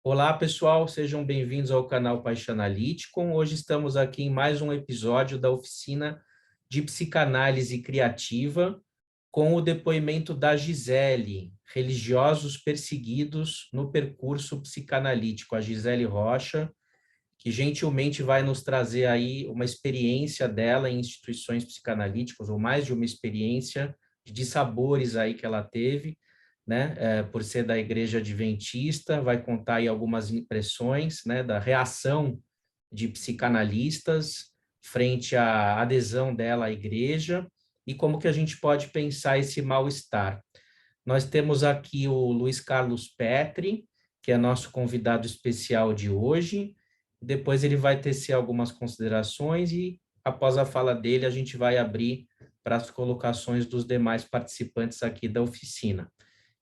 Olá, pessoal, sejam bem-vindos ao canal Paixanalyticum. Hoje estamos aqui em mais um episódio da oficina de psicanálise criativa, com o depoimento da Gisele, religiosos perseguidos no percurso psicanalítico, a Gisele Rocha, que gentilmente vai nos trazer aí uma experiência dela em instituições psicanalíticas, ou mais de uma experiência de sabores aí que ela teve, né, por ser da Igreja Adventista, vai contar aí algumas impressões, né, da reação de psicanalistas frente à adesão dela à igreja e como que a gente pode pensar esse mal-estar. Nós temos aqui o Luiz Carlos Petri, que é nosso convidado especial de hoje. Depois ele vai tecer algumas considerações e, após a fala dele, a gente vai abrir para as colocações dos demais participantes aqui da oficina.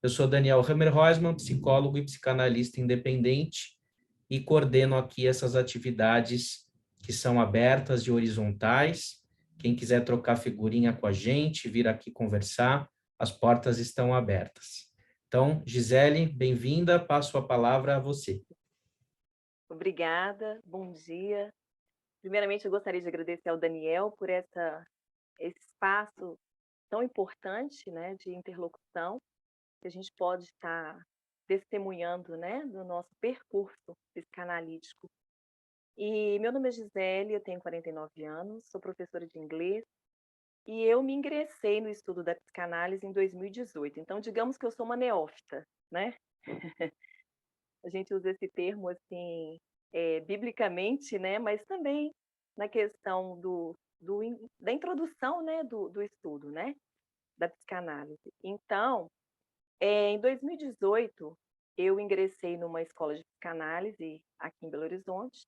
Eu sou Daniel Hammerhäusmann, psicólogo e psicanalista independente, e coordeno aqui essas atividades que são abertas e horizontais. Quem quiser trocar figurinha com a gente, vir aqui conversar, as portas estão abertas. Então, Gisele, bem-vinda, passo a palavra a você. Obrigada, bom dia. Primeiramente, eu gostaria de agradecer ao Daniel por esse espaço tão importante, né, de interlocução, que a gente pode estar testemunhando, né, do nosso percurso psicanalítico. E meu nome é Gisele, eu tenho 49 anos, sou professora de inglês e eu me ingressei no estudo da psicanálise em 2018. Então, digamos que eu sou uma neófita, né? A gente usa esse termo assim, biblicamente, né, mas também na questão da introdução, né, do estudo, né, da psicanálise. Então, em 2018, eu ingressei numa escola de psicanálise aqui em Belo Horizonte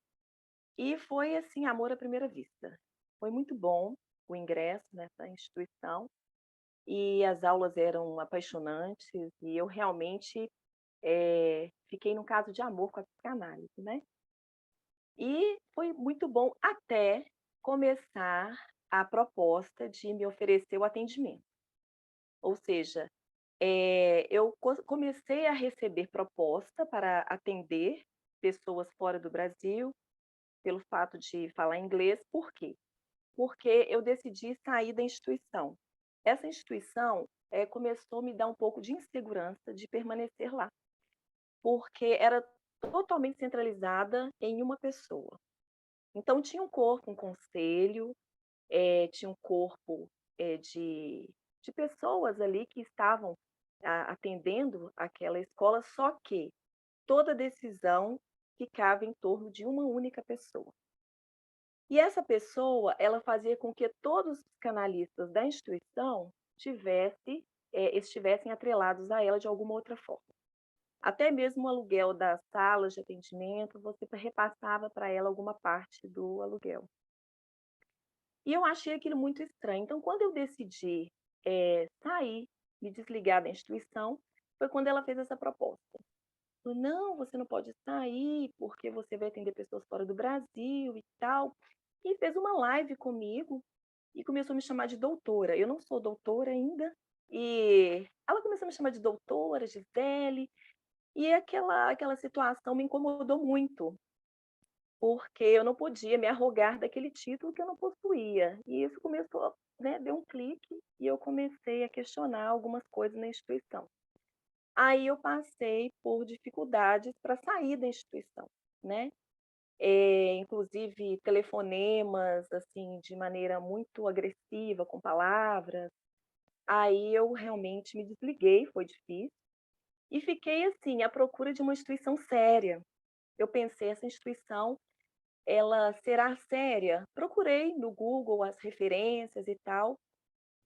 e foi assim, amor à primeira vista. Foi muito bom o ingresso nessa instituição e as aulas eram apaixonantes e eu realmente fiquei num caso de amor com a psicanálise, né. E foi muito bom até começar a proposta de me oferecer o atendimento. Ou seja, eu comecei a receber proposta para atender pessoas fora do Brasil, pelo fato de falar inglês. Por quê? Porque eu decidi sair da instituição. Essa instituição, começou a me dar um pouco de insegurança de permanecer lá. Porque era totalmente centralizada em uma pessoa. Então tinha um corpo, um conselho, tinha um corpo, de pessoas ali que estavam atendendo aquela escola, só que toda decisão ficava em torno de uma única pessoa. E essa pessoa, ela fazia com que todos os psicanalistas da instituição estivessem atrelados a ela de alguma outra forma. Até mesmo o aluguel das salas de atendimento, você repassava para ela alguma parte do aluguel. E eu achei aquilo muito estranho. Então, quando eu decidi, sair, me desligar da instituição, foi quando ela fez essa proposta. Falou: "Não, você não pode sair, porque você vai atender pessoas fora do Brasil e tal". E fez uma live comigo e começou a me chamar de doutora. Eu não sou doutora ainda, e ela começou a me chamar de doutora, Gisele, e aquela situação me incomodou muito, porque eu não podia me arrogar daquele título que eu não possuía. E isso começou, né, deu um clique e eu comecei a questionar algumas coisas na instituição. Aí eu passei por dificuldades para sair da instituição, né. Inclusive telefonemas, assim, de maneira muito agressiva, com palavras. Aí eu realmente me desliguei, foi difícil, e fiquei, assim, à procura de uma instituição séria. Eu pensei: "Essa instituição, ela será séria?". Procurei no Google as referências e tal.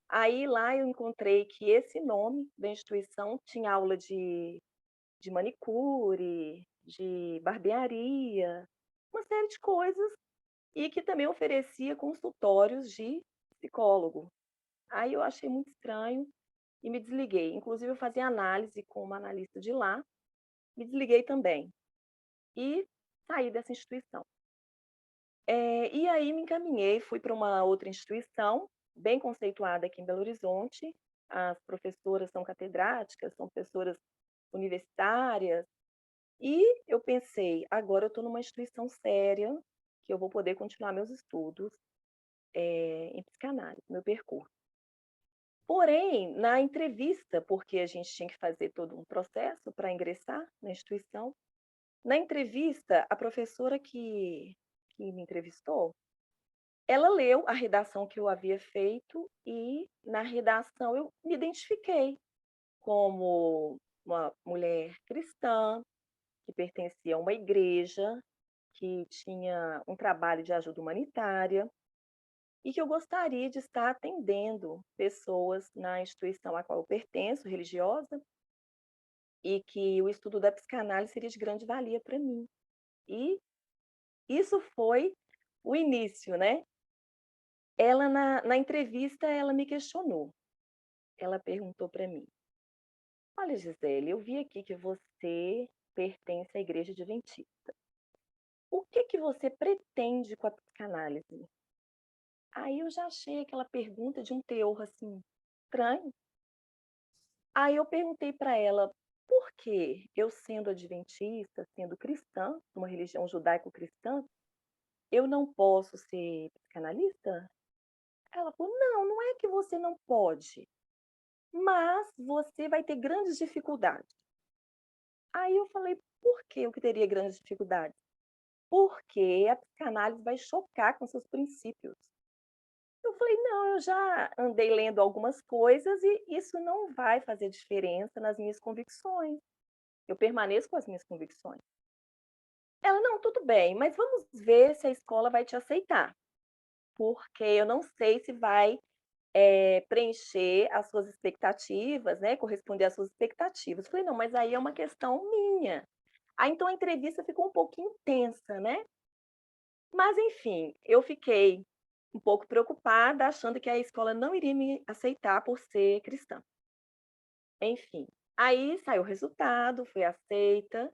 Aí lá eu encontrei que esse nome da instituição tinha aula de manicure, de barbearia, uma série de coisas, e que também oferecia consultórios de psicólogo. Aí eu achei muito estranho e me desliguei. Inclusive eu fazia análise com uma analista de lá, me desliguei também e saí dessa instituição. E aí me encaminhei, fui para uma outra instituição, bem conceituada aqui em Belo Horizonte. As professoras são catedráticas, são professoras universitárias, E eu pensei: "Agora eu estou numa instituição séria, que eu vou poder continuar meus estudos, em psicanálise, meu percurso". Porém, na entrevista, porque a gente tinha que fazer todo um processo para ingressar na instituição, na entrevista, a professora que me entrevistou, ela leu a redação que eu havia feito e, na redação, eu me identifiquei como uma mulher cristã, que pertencia a uma igreja, que tinha um trabalho de ajuda humanitária e que eu gostaria de estar atendendo pessoas na instituição a qual eu pertenço, religiosa, e que o estudo da psicanálise seria de grande valia para mim. E isso foi o início, né. Ela na entrevista, ela me questionou, ela perguntou para mim: "Olha, Gisele, eu vi aqui que você pertence à igreja adventista. O que que você pretende com a psicanálise?". Aí eu já achei aquela pergunta de um teor, assim, estranho. Aí eu perguntei para ela: "Por que eu sendo adventista, sendo cristã, uma religião judaico-cristã, eu não posso ser psicanalista?". Ela falou: "Não, não é que você não pode, mas você vai ter grandes dificuldades". Aí eu falei: "Por que eu que teria grandes dificuldades?". "Porque a psicanálise vai chocar com seus princípios". Eu falei: "Não, eu já andei lendo algumas coisas e isso não vai fazer diferença nas minhas convicções. Eu permaneço com as minhas convicções". Ela: "Não, tudo bem, mas vamos ver se a escola vai te aceitar, porque eu não sei se vai, preencher as suas expectativas, né, corresponder às suas expectativas". Eu falei: "Não, mas aí é uma questão minha". Aí então a entrevista ficou um pouquinho tensa, né. Mas enfim, eu fiquei um pouco preocupada, achando que a escola não iria me aceitar por ser cristã. Enfim, aí saiu o resultado, fui aceita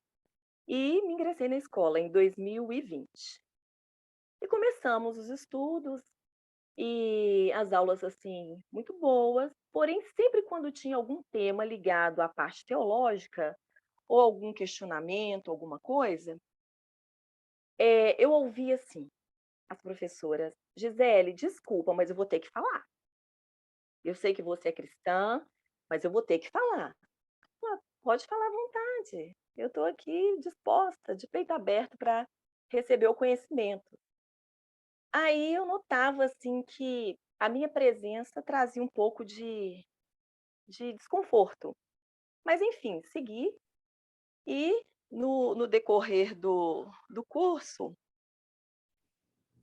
e me ingressei na escola em 2020. E começamos os estudos e as aulas, assim, muito boas, porém sempre quando tinha algum tema ligado à parte teológica ou algum questionamento, alguma coisa, eu ouvia assim, as professoras: "Gisele, desculpa, mas eu vou ter que falar. Eu sei que você é cristã, mas eu vou ter que falar". "Ah, pode falar à vontade. Eu estou aqui disposta, de peito aberto para receber o conhecimento". Aí eu notava, assim, que a minha presença trazia um pouco de desconforto. Mas enfim, segui e no decorrer do curso,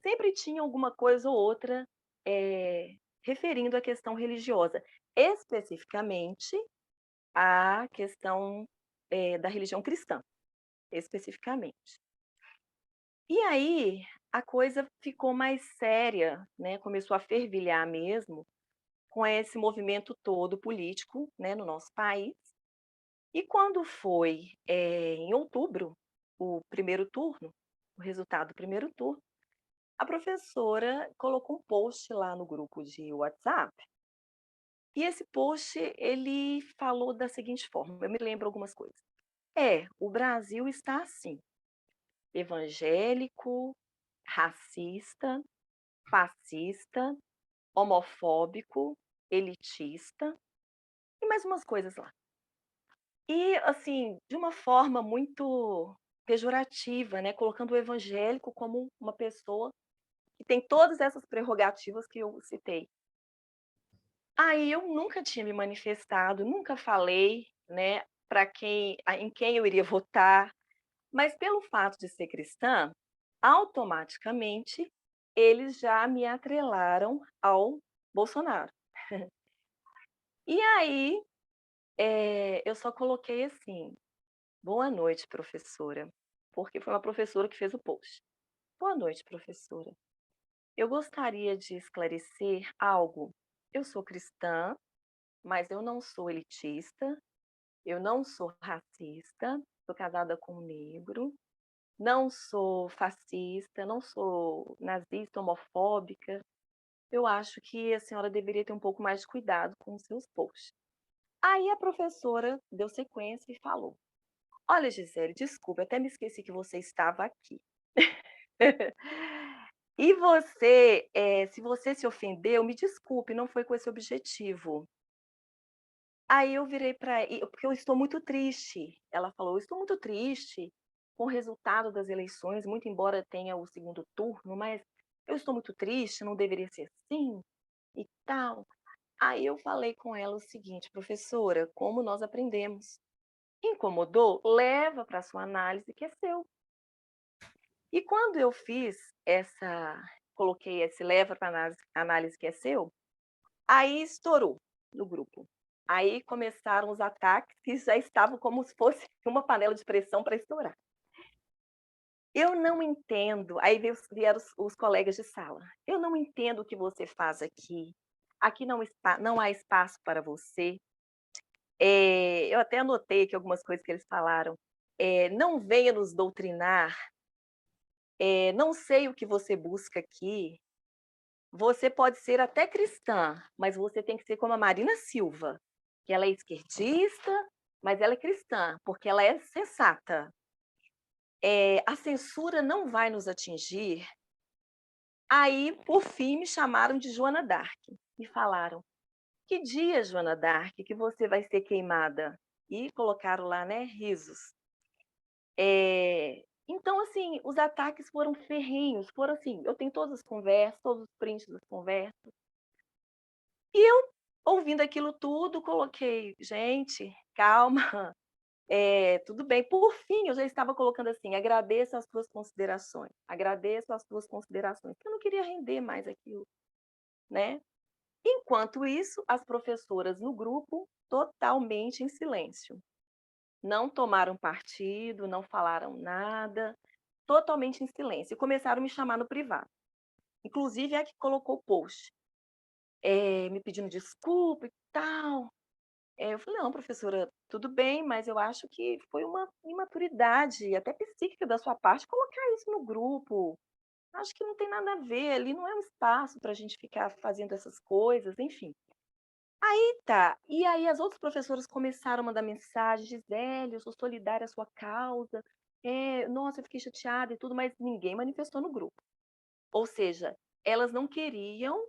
sempre tinha alguma coisa ou outra, referindo à questão religiosa, especificamente a questão, da religião cristã, especificamente. E aí, a coisa ficou mais séria, né, começou a fervilhar mesmo, com esse movimento todo político, né, no nosso país. E quando foi, em outubro, o primeiro turno, o resultado do primeiro turno, a professora colocou um post lá no grupo de WhatsApp, e esse post ele falou da seguinte forma, eu me lembro algumas coisas: o Brasil está assim, evangélico, racista, fascista, homofóbico, elitista e mais umas coisas lá". E, assim, de uma forma muito pejorativa, né, colocando o evangélico como uma pessoa que tem todas essas prerrogativas que eu citei. Aí eu nunca tinha me manifestado, nunca falei, né, para quem em quem eu iria votar, mas pelo fato de ser cristã, automaticamente eles já me atrelaram ao Bolsonaro. E aí, eu só coloquei assim: "Boa noite, professora", porque foi uma professora que fez o post. "Boa noite, professora. Eu gostaria de esclarecer algo. Eu sou cristã, mas eu não sou elitista, eu não sou racista, sou casada com um negro, não sou fascista, não sou nazista, homofóbica. Eu acho que a senhora deveria ter um pouco mais de cuidado com os seus posts". Aí a professora deu sequência e falou: Olha, Gisele, desculpe, até me esqueci que você estava aqui. E você, se você se ofendeu, me desculpe, não foi com esse objetivo. Aí eu virei para porque eu estou muito triste. Ela falou: "Eu estou muito triste com o resultado das eleições, muito embora tenha o segundo turno, mas eu estou muito triste, não deveria ser assim e tal". Aí eu falei com ela o seguinte: "Professora, como nós aprendemos, incomodou, leva para sua análise que é seu". E quando eu fiz essa coloquei esse leva para análise que é seu, aí estourou no grupo. Aí começaram os ataques que já estavam como se fosse uma panela de pressão para estourar. Eu não entendo, aí vieram os colegas de sala. "Eu não entendo o que você faz aqui. Aqui não há espaço para você". Eu até anotei aqui algumas coisas que eles falaram. "Não venha nos doutrinar, não sei o que você busca aqui. Você pode ser até cristã, mas você tem que ser como a Marina Silva, que ela é esquerdista, mas ela é cristã, porque ela é sensata. A censura não vai nos atingir". Aí, por fim, me chamaram de Joana d'Arc. Me falaram: "Que dia, Joana d'Arc, que você vai ser queimada?". E colocaram lá, né, risos. Então, assim, os ataques foram ferrenhos, foram assim, eu tenho todas as conversas, todos os prints das conversas. E eu, ouvindo aquilo tudo, coloquei: "Gente, calma, tudo bem". Por fim, eu já estava colocando assim: "Agradeço as suas considerações, agradeço as suas considerações", porque eu não queria render mais aquilo, né. Enquanto isso, as professoras no grupo, totalmente em silêncio. Não tomaram partido, não falaram nada, totalmente em silêncio. E começaram a me chamar no privado. Inclusive, é a que colocou o post, me pedindo desculpa e tal. Eu falei: "Não, professora, tudo bem, mas eu acho que foi uma imaturidade, até psíquica da sua parte, colocar isso no grupo. Acho que não tem nada a ver, ali não é um espaço para a gente ficar fazendo essas coisas", enfim. Aí tá, e aí as outras professoras começaram a mandar mensagem: "Gisele, eu sou solidária à sua causa. Nossa, eu fiquei chateada e tudo", mas ninguém manifestou no grupo. Ou seja, elas não queriam,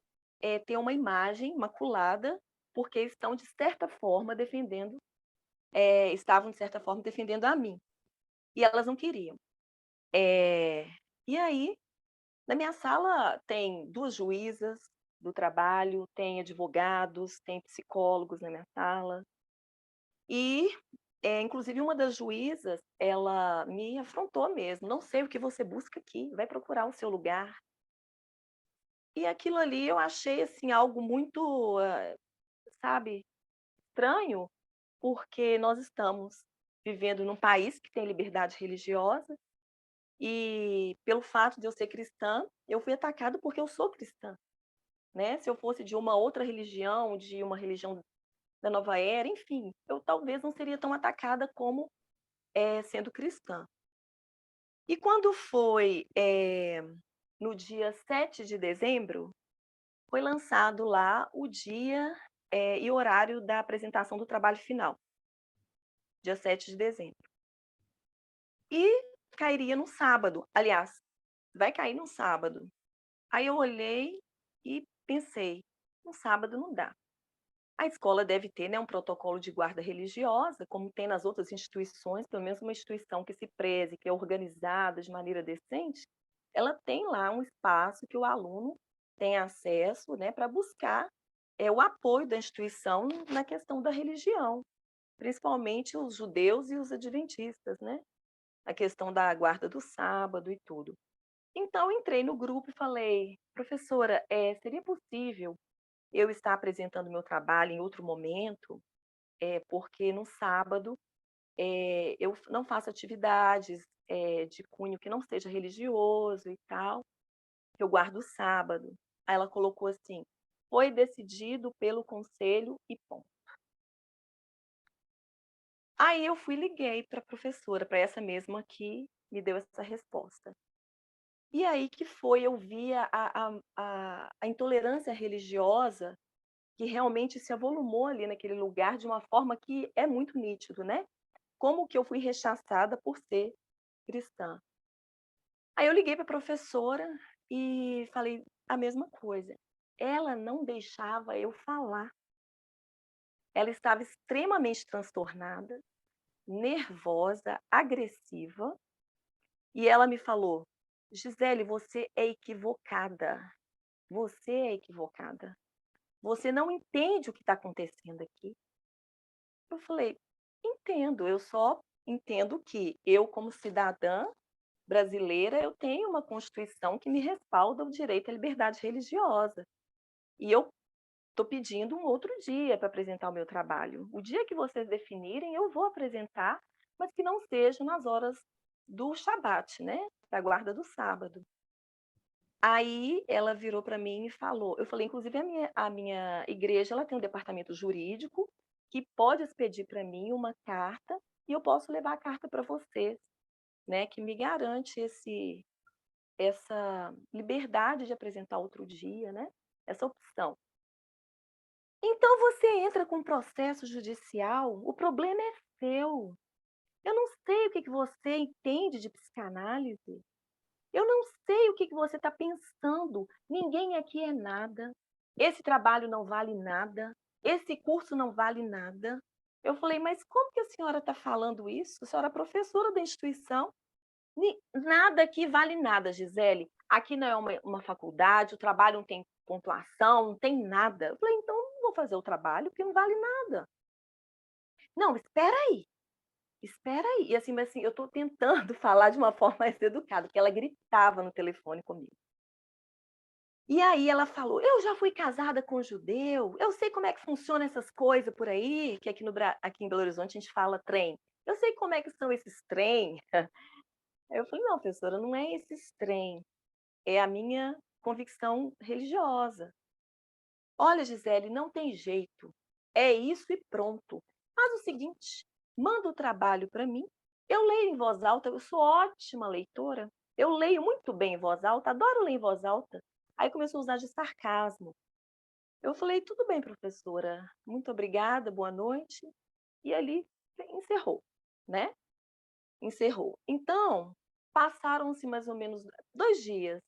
ter uma imagem maculada, porque estão de certa forma defendendo estavam de certa forma defendendo a mim, e elas não queriam. Eh, e aí, na minha sala tem 2 juízas do trabalho, tem advogados, tem psicólogos na minha sala, e, inclusive uma das juízas, ela me afrontou mesmo: "Não sei o que você busca aqui, vai procurar o seu lugar". E aquilo ali eu achei, assim, algo muito, sabe, estranho, porque nós estamos vivendo num país que tem liberdade religiosa. E pelo fato de eu ser cristã, eu fui atacada porque eu sou cristã, né. Se eu fosse de uma outra religião, de uma religião da nova era, enfim, eu talvez não seria tão atacada como, sendo cristã. E quando foi, no dia 7 de dezembro, foi lançado lá o dia, e horário da apresentação do trabalho final, dia 7 de dezembro. E cairia no sábado, aliás, vai cair no sábado. Aí eu olhei e pensei: "No sábado não dá". A escola deve ter, né, um protocolo de guarda religiosa, como tem nas outras instituições, pelo menos uma instituição que se preze, que é organizada de maneira decente, ela tem lá um espaço que o aluno tem acesso, né, para buscar, o apoio da instituição na questão da religião, principalmente os judeus e os adventistas, né, a questão da guarda do sábado e tudo. Então entrei no grupo e falei: "Professora, seria possível eu estar apresentando meu trabalho em outro momento? Porque no sábado, eu não faço atividades, de cunho que não seja religioso e tal, eu guardo o sábado". Aí ela colocou assim: "Foi decidido pelo conselho e ponto". Aí eu fui e liguei para a professora, para essa mesma que me deu essa resposta. E aí que foi, eu vi a intolerância religiosa que realmente se avolumou ali naquele lugar de uma forma que é muito nítido, né. como que eu fui rechaçada por ser cristã. Aí eu liguei para a professora e falei a mesma coisa. Ela não deixava eu falar. Ela estava extremamente transtornada, nervosa, agressiva, e ela me falou: "Gisele, você é equivocada. Você é equivocada. Você não entende o que está acontecendo aqui". Eu falei: "Entendo, eu só entendo que eu, como cidadã brasileira, eu tenho uma Constituição que me respalda o direito à liberdade religiosa. E eu estou pedindo um outro dia para apresentar o meu trabalho. O dia que vocês definirem, eu vou apresentar, mas que não seja nas horas do Shabat, né? Da guarda do sábado". Aí ela virou para mim e falou, eu falei, inclusive a minha igreja, ela tem um departamento jurídico que pode expedir para mim uma carta e eu posso levar a carta para vocês, né, que me garante essa liberdade de apresentar outro dia, né, essa opção. Então você entra com um processo judicial, o problema é seu. Eu não sei o que que você entende de psicanálise. Eu não sei o que que você está pensando. Ninguém aqui é nada. Esse trabalho não vale nada. Esse curso não vale nada. Eu falei, mas como que a senhora está falando isso? A senhora é professora da instituição. Nada aqui vale nada, Gisele. Aqui não é uma faculdade, o trabalho não tem pontuação, não tem nada. Eu falei, então não vou fazer o trabalho porque não vale nada. Não, espera aí. E assim, mas assim, eu estou tentando falar de uma forma mais educada, porque ela gritava no telefone comigo. E aí ela falou: "Eu já fui casada com judeu, eu sei como é que funciona essas coisas por aí", que aqui em Belo Horizonte a gente fala trem. "Eu sei como é que são esses trem". Aí eu falei: "Não, professora, não é esses trem, é a minha convicção religiosa. Olha, Gisele, não tem jeito, é isso e pronto. Faz o seguinte, manda o trabalho para mim, eu leio em voz alta, eu sou ótima leitora, eu leio muito bem em voz alta, adoro ler em voz alta". Aí começou a usar de sarcasmo. Eu falei: "Tudo bem, professora, muito obrigada, boa noite", e ali encerrou, né, encerrou. Então, passaram-se mais ou menos 2 dias.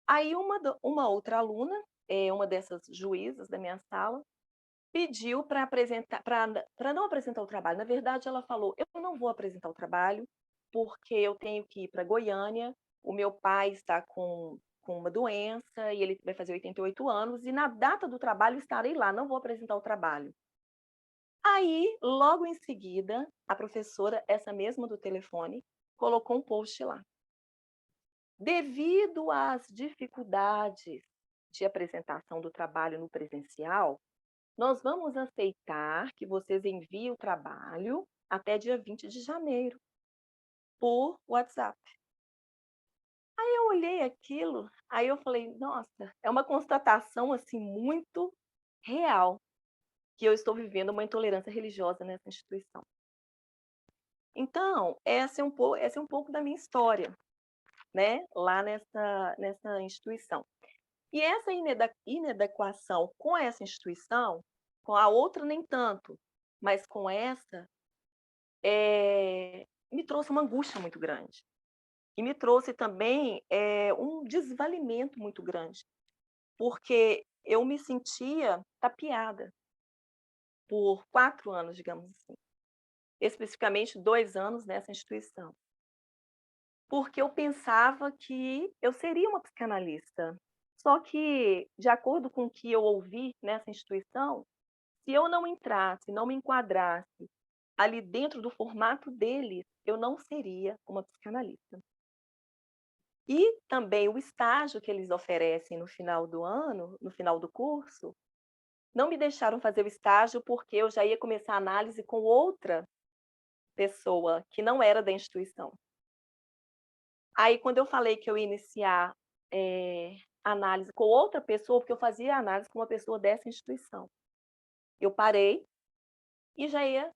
Aí uma outra aluna, uma dessas juízas da minha sala, pediu para apresentar, para não apresentar o trabalho. Na verdade, ela falou: "Eu não vou apresentar o trabalho, porque eu tenho que ir para Goiânia, o meu pai está com uma doença e ele vai fazer 88 anos, e na data do trabalho estarei lá, não vou apresentar o trabalho". Aí, logo em seguida, a professora, essa mesma do telefone, colocou um post lá. Devido às dificuldades de apresentação do trabalho no presencial, nós vamos aceitar que vocês enviem o trabalho até dia 20 de janeiro, por WhatsApp. Aí eu olhei aquilo, aí eu falei: "Nossa, é uma constatação, assim, muito real, que eu estou vivendo uma intolerância religiosa nessa instituição". Então, essa é um pouco da minha história, né, lá nessa instituição. E essa inadequação com essa instituição, com a outra nem tanto, mas com essa, me trouxe uma angústia muito grande. E me trouxe também, um desvalimento muito grande, porque eu me sentia tapeada por 4 anos, digamos assim, especificamente 2 anos nessa instituição, porque eu pensava que eu seria uma psicanalista. Só que, de acordo com o que eu ouvi nessa instituição, se eu não entrasse, não me enquadrasse ali dentro do formato deles, eu não seria uma psicanalista. E também o estágio que eles oferecem no final do ano, no final do curso, não me deixaram fazer o estágio, porque eu já ia começar a análise com outra pessoa que não era da instituição. Aí, quando eu falei que eu ia iniciar, análise com outra pessoa, porque eu fazia análise com uma pessoa dessa instituição, eu parei e já ia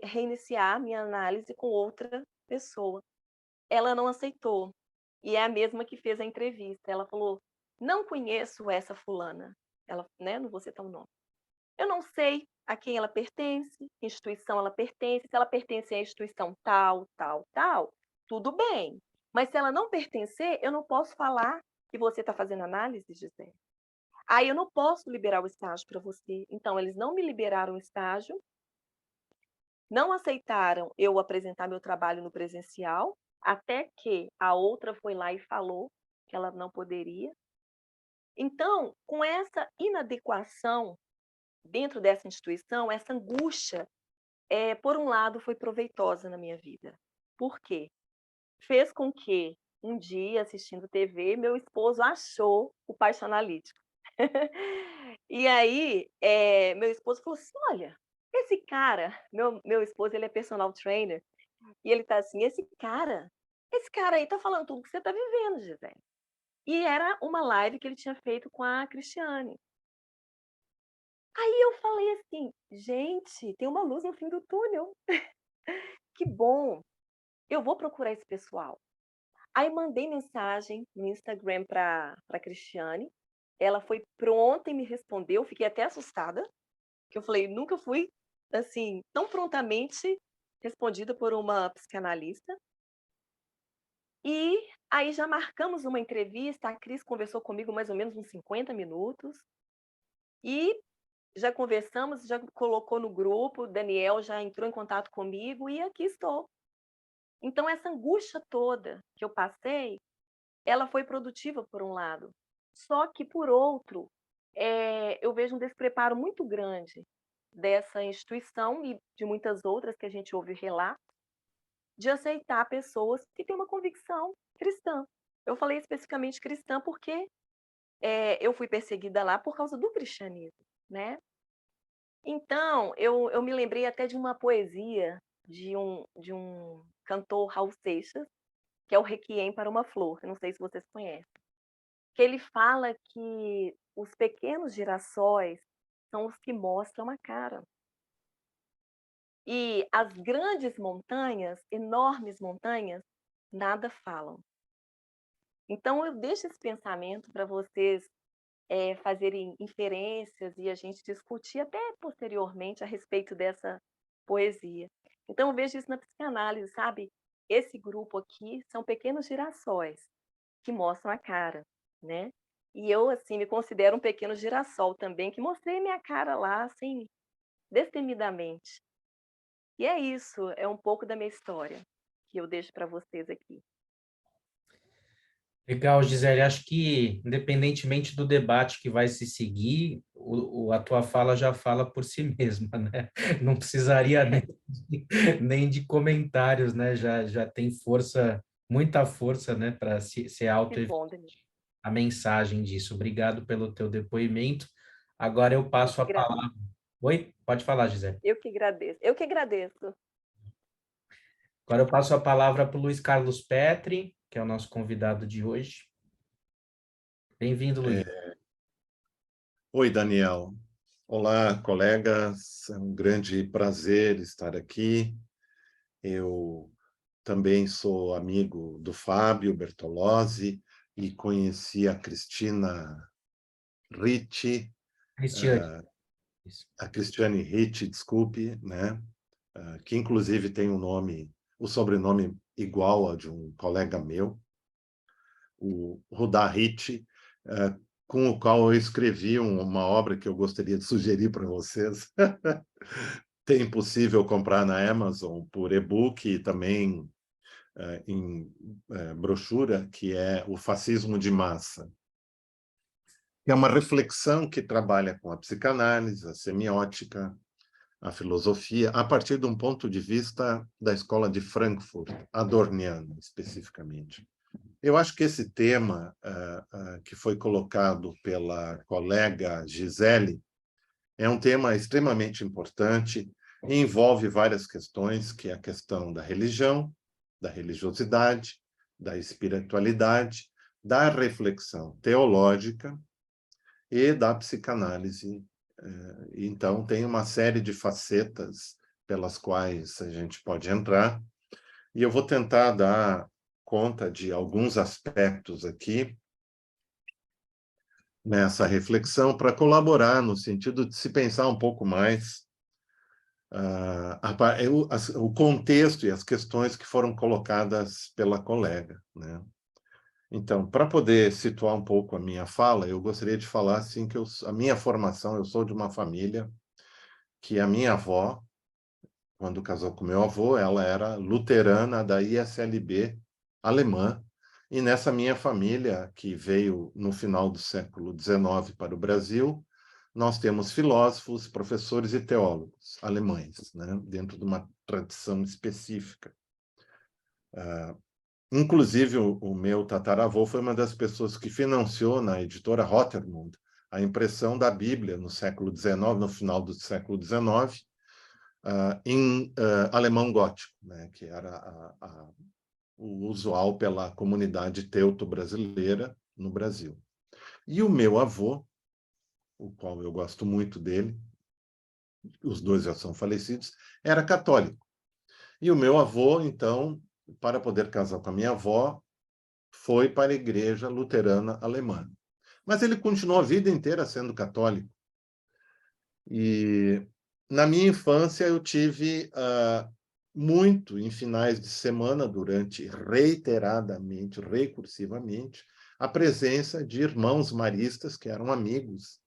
reiniciar minha análise com outra pessoa. Ela não aceitou, e é a mesma que fez a entrevista. Ela falou: "Não conheço essa fulana", ela, né, não vou citar o nome. Eu não sei a quem ela pertence, que instituição ela pertence, se ela pertence à instituição tal, tal, tal, tudo bem. Mas se ela não pertencer, eu não posso falar que você está fazendo análise, Gisele. Aí eu não posso liberar o estágio para você. Então, eles não me liberaram o estágio, não aceitaram eu apresentar meu trabalho no presencial, até que a outra foi lá e falou que ela não poderia. Então, com essa inadequação dentro dessa instituição, essa angústia, por um lado, foi proveitosa na minha vida. Por quê? Fez com que, um dia, assistindo TV, meu esposo achou o Paixão Analítico. E aí, meu esposo falou assim: olha, esse cara, meu esposo ele é personal trainer, e ele tá assim, esse cara aí tá falando tudo que você tá vivendo, Gisele. E era uma live que ele tinha feito com a Cristiane. Aí eu falei assim, gente, tem uma luz no fim do túnel. Que bom, eu vou procurar esse pessoal. Aí mandei mensagem no Instagram para a Cristiane. Ela foi pronta e me respondeu. Fiquei até assustada, que eu falei, nunca fui assim tão prontamente respondida por uma psicanalista. E aí já marcamos uma entrevista. A Cris conversou comigo mais ou menos uns 50 minutos. E já conversamos, já colocou no grupo. O Daniel já entrou em contato comigo e aqui estou. Então, essa angústia toda que eu passei, ela foi produtiva por um lado. Só que, por outro, eu vejo um despreparo muito grande dessa instituição e de muitas outras que a gente ouve relatos, de aceitar pessoas que têm uma convicção cristã. Eu falei especificamente cristã porque eu fui perseguida lá por causa do cristianismo, né? Então, eu me lembrei até de uma poesia de um cantor, Raul Seixas, que é o Requiem para uma Flor, eu não sei se vocês conhecem, que ele fala que os pequenos girassóis são os que mostram a cara. E as grandes montanhas, enormes montanhas, nada falam. Então, eu deixo esse pensamento para vocês fazerem inferências e a gente discutir até posteriormente a respeito dessa poesia. Então, eu vejo isso na psicanálise, sabe? Esse grupo aqui são pequenos girassóis que mostram a cara, né? E eu, assim, me considero um pequeno girassol também, que mostrei minha cara lá, assim, destemidamente. E é isso, é um pouco da minha história que eu deixo para vocês aqui. Legal, Gisele. Acho que, independentemente do debate que vai se seguir, a tua fala já fala por si mesma, né? Não precisaria nem de comentários, né? Já tem força, muita força, né, para ser Que auto bom, Denise. a mensagem disso. Obrigado pelo teu depoimento. Agora eu Eu passo que a agradeço. palavra. Oi? Pode falar, Gisele. Eu que agradeço. Eu que agradeço. Agora eu passo a palavra para o Luiz Carlos Petri, que é o nosso convidado de hoje. Bem-vindo, Luiz. Oi, Daniel. Olá, colegas. É um grande prazer estar aqui. Eu também sou amigo do Fábio Bertolozzi e conheci a Cristina Ricci, Cristiane. a Cristiane Ricci, desculpe, né? Que inclusive tem o sobrenome igual ao de um colega meu, o Rudá Ricci, com o qual eu escrevi uma obra que eu gostaria de sugerir para vocês. Tem possível comprar na Amazon por e-book e também em brochura, que é O Fascismo de Massa. É uma reflexão que trabalha com a psicanálise, a semiótica, a filosofia, a partir de um ponto de vista da escola de Frankfurt, adorniana, especificamente. Eu acho que esse tema que foi colocado pela colega Gisele é um tema extremamente importante e envolve várias questões, que é a questão da religião, da religiosidade, da espiritualidade, da reflexão teológica e da psicanálise. Então, tem uma série de facetas pelas quais a gente pode entrar, e eu vou tentar dar conta de alguns aspectos aqui. nessa reflexão para colaborar no sentido de se pensar um pouco mais o contexto e as questões que foram colocadas pela colega, né? Então, para poder situar um pouco a minha fala, eu gostaria de falar assim que a minha formação, eu sou de uma família que a minha avó, quando casou com meu avô, ela era luterana da ISLB alemã, e nessa minha família, que veio no final do século XIX para o Brasil, nós temos filósofos, professores e teólogos alemães, né, dentro de uma tradição específica. Inclusive, o meu tataravô foi uma das pessoas que financiou na editora Rotermund a impressão da Bíblia no século XIX, no final do século XIX, em alemão gótico, né, que era o usual pela comunidade teuto-brasileira no Brasil. E o meu avô, o qual eu gosto muito dele, os dois já são falecidos, era católico. E o meu avô, então, para poder casar com a minha avó, foi para a igreja luterana alemã. Mas ele continuou a vida inteira sendo católico. E na minha infância eu tive muito, em finais de semana, recursivamente, a presença de irmãos maristas que eram amigos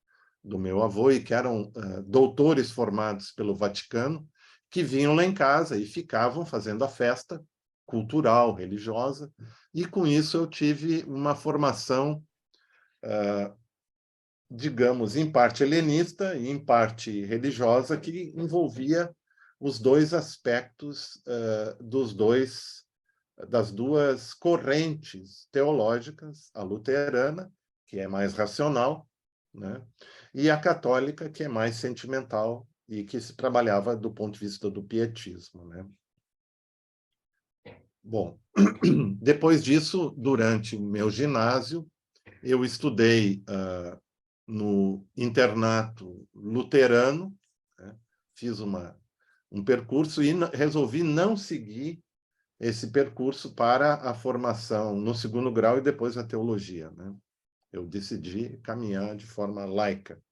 do meu avô e que eram doutores formados pelo Vaticano, que vinham lá em casa e ficavam fazendo a festa cultural, religiosa, e com isso eu tive uma formação, digamos, em parte helenista e em parte religiosa, que envolvia os dois aspectos das duas correntes teológicas, a luterana, que é mais racional, né, e a católica, que é mais sentimental e que se trabalhava do ponto de vista do pietismo, né? Bom, depois disso, durante o meu ginásio, eu estudei no internato luterano, né? Fiz um percurso e resolvi não seguir esse percurso para a formação no segundo grau e depois a teologia, né? Eu decidi caminhar de forma laica.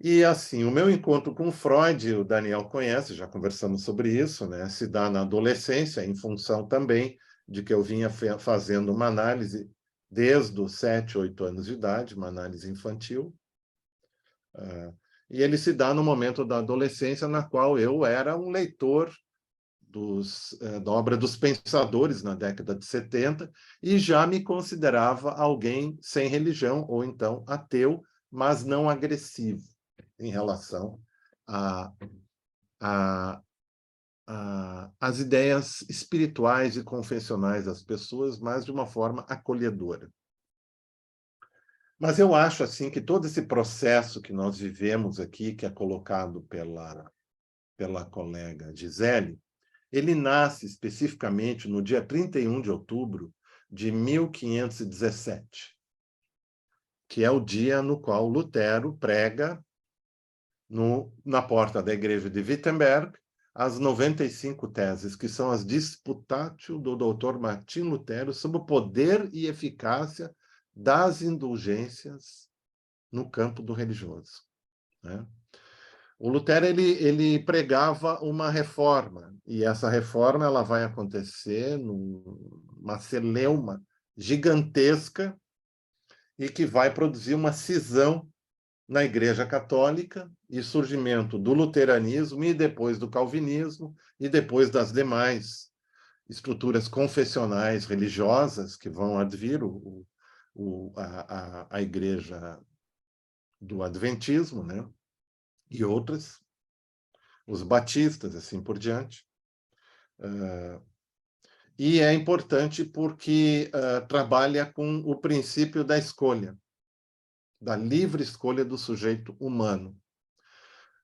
E, assim, o meu encontro com Freud, o Daniel conhece, já conversamos sobre isso, né? Se dá na adolescência, em função também de que eu vinha fazendo uma análise desde os 7, 8 anos de idade, uma análise infantil. E ele se dá no momento da adolescência, na qual eu era um leitor da obra dos pensadores na década de 70 e já me considerava alguém sem religião, ou então ateu, mas não agressivo em relação às ideias espirituais e confessionais das pessoas, mas de uma forma acolhedora. Mas eu acho assim que todo esse processo que nós vivemos aqui, que é colocado pela colega Gisele, ele nasce especificamente no dia 31 de outubro de 1517, que é o dia no qual Lutero prega na porta da igreja de Wittenberg as 95 teses, que são as Disputatio do Dr. Martim Lutero sobre o poder e eficácia das indulgências no campo do religioso, né? O Lutero ele pregava uma reforma, e essa reforma ela vai acontecer numa celeuma gigantesca e que vai produzir uma cisão na Igreja Católica e surgimento do luteranismo e depois do calvinismo e depois das demais estruturas confessionais religiosas que vão advir a Igreja do Adventismo, né? E outras, os batistas, assim por diante. E é importante porque trabalha com o princípio da escolha, da livre escolha do sujeito humano,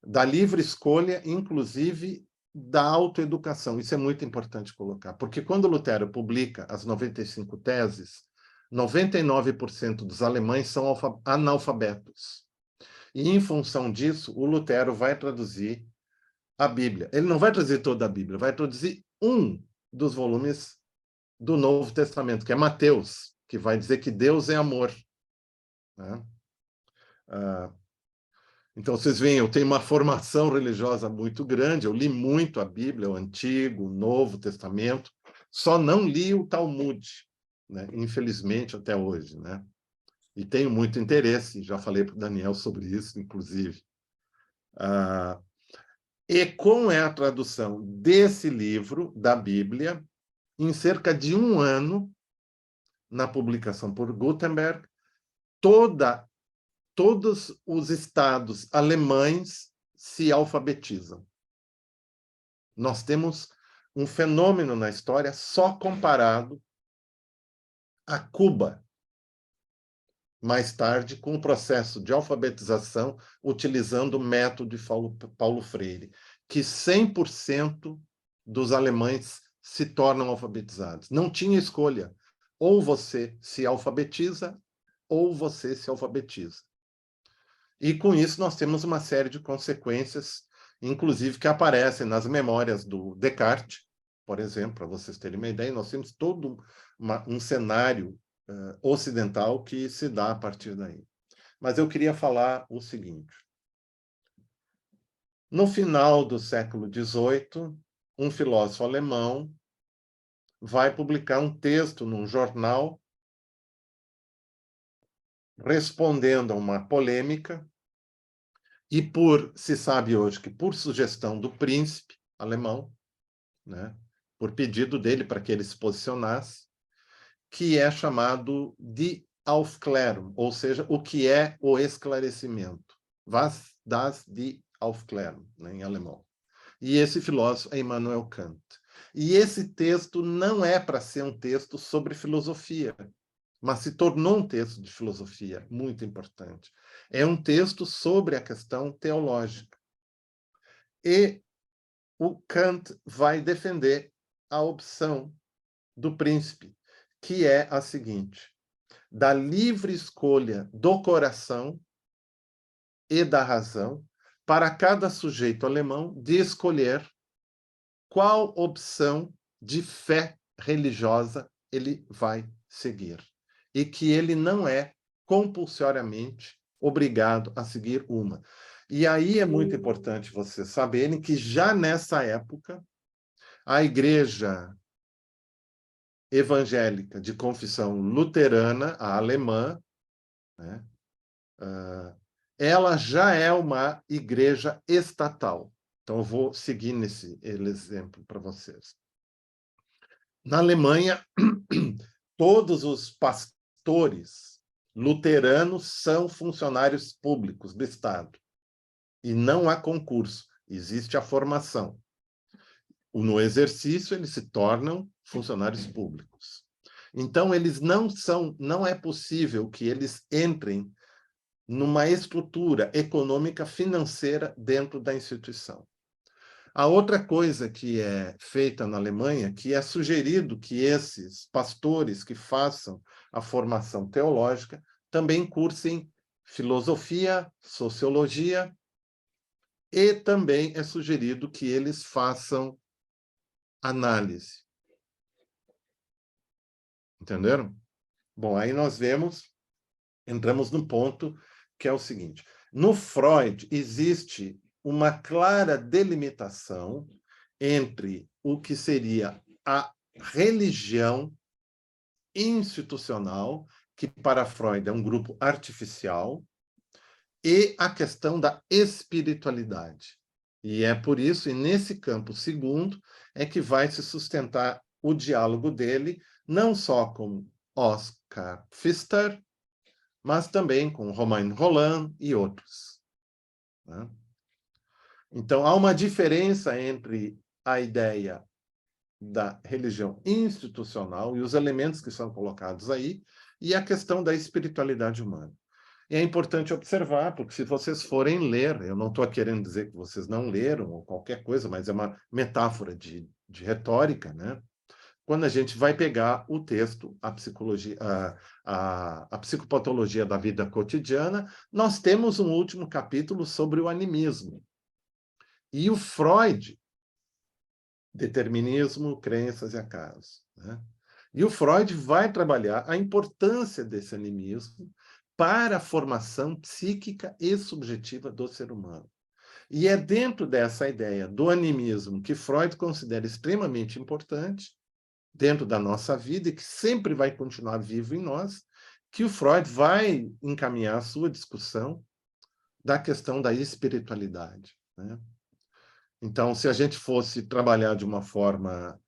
da livre escolha, inclusive, da autoeducação. Isso é muito importante colocar, porque quando Lutero publica as 95 teses, 99% dos alemães são analfabetos. E, em função disso, o Lutero vai traduzir a Bíblia. Ele não vai traduzir toda a Bíblia, vai traduzir um dos volumes do Novo Testamento, que é Mateus, que vai dizer que Deus é amor. né? Então, vocês veem, eu tenho uma formação religiosa muito grande, eu li muito a Bíblia, o Antigo, o Novo Testamento, só não li o Talmud, né? Infelizmente, até hoje, né? E tenho muito interesse, já falei para o Daniel sobre isso, inclusive. E como é a tradução desse livro, da Bíblia, em cerca de 1 ano, na publicação por Gutenberg, todos os estados alemães se alfabetizam. Nós temos um fenômeno na história só comparado a Cuba, mais tarde, com o processo de alfabetização utilizando o método de Paulo Freire, que 100% dos alemães se tornam alfabetizados. Não tinha escolha. Ou você se alfabetiza, ou você se alfabetiza. E, com isso, nós temos uma série de consequências, inclusive, que aparecem nas memórias do Descartes, por exemplo, para vocês terem uma ideia, nós temos todo um cenário ocidental que se dá a partir daí. Mas eu queria falar o seguinte. No final do século XVIII, um filósofo alemão vai publicar um texto num jornal respondendo a uma polêmica e se sabe hoje que por sugestão do príncipe alemão, né, por pedido dele para que ele se posicionasse, que é chamado de Aufklärung, ou seja, o que é o esclarecimento. Was das die Aufklärung, né, em alemão. E esse filósofo é Immanuel Kant. E esse texto não é para ser um texto sobre filosofia, mas se tornou um texto de filosofia muito importante. É um texto sobre a questão teológica. E o Kant vai defender a opção do príncipe, que é a seguinte: da livre escolha do coração e da razão para cada sujeito alemão de escolher qual opção de fé religiosa ele vai seguir. E que ele não é compulsoriamente obrigado a seguir uma. E aí é muito importante vocês saberem que já nessa época a igreja evangélica de confissão luterana, a alemã, né, ela já é uma igreja estatal. Então, eu vou seguir nesse exemplo para vocês. Na Alemanha, todos os pastores luteranos são funcionários públicos do Estado. E não há concurso, existe a formação. No exercício, eles se tornam funcionários públicos. Então, eles não é possível que eles entrem numa estrutura econômica financeira dentro da instituição. A outra coisa que é feita na Alemanha, que é sugerido que esses pastores que façam a formação teológica também cursem filosofia, sociologia, e também é sugerido que eles façam análise. Entenderam? Bom, aí nós entramos no ponto que é o seguinte. No Freud, existe uma clara delimitação entre o que seria a religião institucional, que para Freud é um grupo artificial, e a questão da espiritualidade. E é por isso, e nesse campo segundo, é que vai se sustentar o diálogo dele, não só com Oscar Pfister, mas também com Romain Rolland e outros. Né? Então, há uma diferença entre a ideia da religião institucional e os elementos que são colocados aí, e a questão da espiritualidade humana. E é importante observar, porque se vocês forem ler, eu não estou querendo dizer que vocês não leram ou qualquer coisa, mas é uma metáfora de retórica, né? Quando a gente vai pegar o texto, a psicologia, a psicopatologia da vida cotidiana, nós temos um último capítulo sobre o animismo. E o Freud, determinismo, crenças e acaso. Né? E o Freud vai trabalhar a importância desse animismo para a formação psíquica e subjetiva do ser humano. E é dentro dessa ideia do animismo que Freud considera extremamente importante, dentro da nossa vida, e que sempre vai continuar vivo em nós, que o Freud vai encaminhar a sua discussão da questão da espiritualidade, né? Então, se a gente fosse trabalhar de uma forma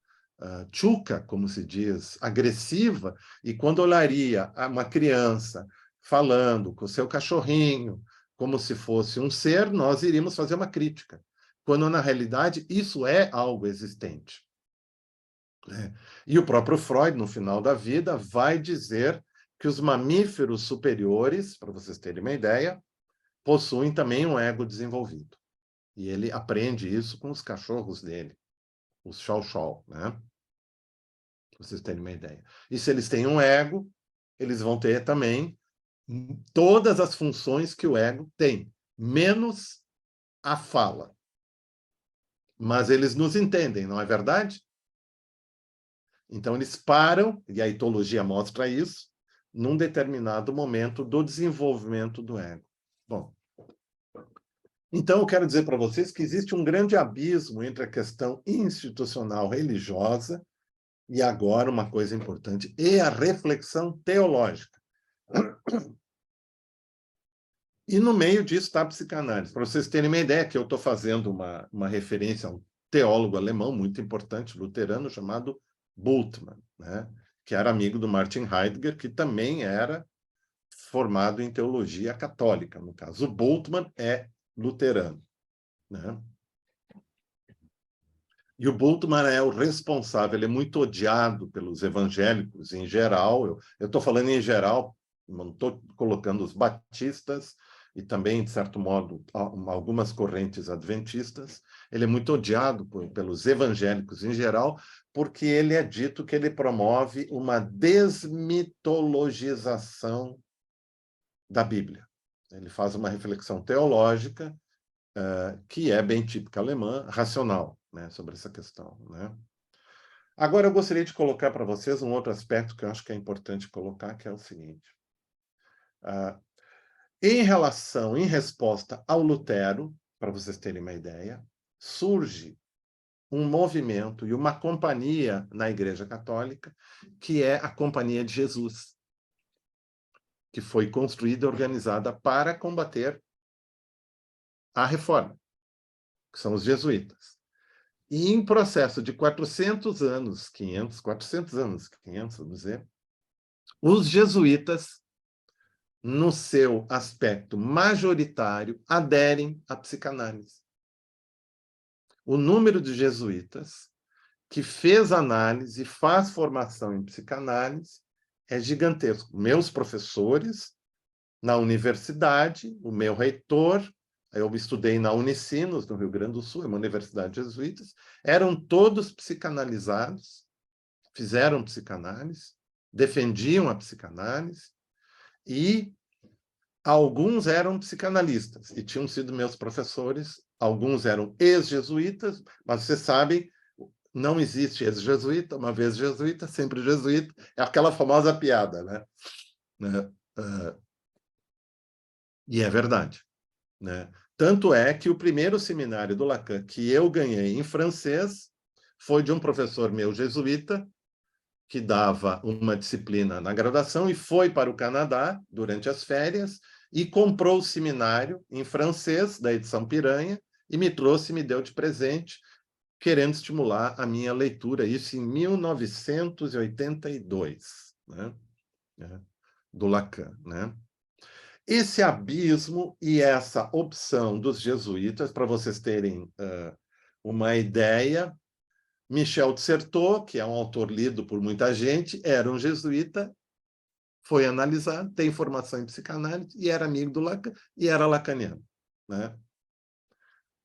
tchuca, como se diz, agressiva, e quando olharia uma criança falando com o seu cachorrinho como se fosse um ser, nós iríamos fazer uma crítica, quando, na realidade, isso é algo existente, né? E o próprio Freud, no final da vida, vai dizer que os mamíferos superiores, para vocês terem uma ideia, possuem também um ego desenvolvido. E ele aprende isso com os cachorros dele, os chow-chow, né? Para vocês terem uma ideia. E se eles têm um ego, eles vão ter também todas as funções que o ego tem, menos a fala. Mas eles nos entendem, não é verdade? Então eles param, e a etologia mostra isso, num determinado momento do desenvolvimento do ego. Bom, então eu quero dizer para vocês que existe um grande abismo entre a questão institucional religiosa e agora uma coisa importante, e a reflexão teológica. E no meio disso está a psicanálise. Para vocês terem uma ideia, que eu estou fazendo uma referência a um teólogo alemão muito importante, luterano, chamado Bultmann, né? Que era amigo do Martin Heidegger, que também era formado em teologia católica, no caso. O Bultmann é luterano, né? E o Bultmann é o responsável, ele é muito odiado pelos evangélicos em geral. Eu estou falando em geral, não estou colocando os batistas e também, de certo modo, algumas correntes adventistas. Ele é muito odiado pelos evangélicos em geral, porque ele é dito que ele promove uma desmitologização da Bíblia. Ele faz uma reflexão teológica que é bem típica alemã, racional, né, sobre essa questão, né? Agora, eu gostaria de colocar para vocês um outro aspecto que eu acho que é importante colocar, que é o seguinte. Em resposta ao Lutero, para vocês terem uma ideia, surge um movimento e uma companhia na Igreja Católica, que é a Companhia de Jesus, que foi construída e organizada para combater a Reforma, que são os jesuítas. E em processo de 400 anos, 500, 400 anos, 500, vamos dizer, os jesuítas, no seu aspecto majoritário, aderem à psicanálise. O número de jesuítas que fez análise e faz formação em psicanálise é gigantesco. Meus professores na universidade, o meu reitor, eu estudei na Unicinos, no Rio Grande do Sul, é uma universidade jesuíta, eram todos psicanalizados, fizeram psicanálise, defendiam a psicanálise, e alguns eram psicanalistas, e tinham sido meus professores, alguns eram ex-jesuítas, mas vocês sabem, não existe ex-jesuíta, uma vez jesuíta, sempre jesuíta, é aquela famosa piada, né? E é verdade, né? Tanto é que o primeiro seminário do Lacan que eu ganhei em francês foi de um professor meu jesuíta, que dava uma disciplina na graduação e foi para o Canadá durante as férias e comprou o seminário em francês da edição Piranha e me trouxe e me deu de presente, querendo estimular a minha leitura, isso em 1982, né? Do Lacan, né? Esse abismo e essa opção dos jesuítas, para vocês terem uma ideia, Michel de Certeau, que é um autor lido por muita gente, era um jesuíta, foi analisado, tem formação em psicanálise, e era amigo do Lacan, e era lacaniano, né?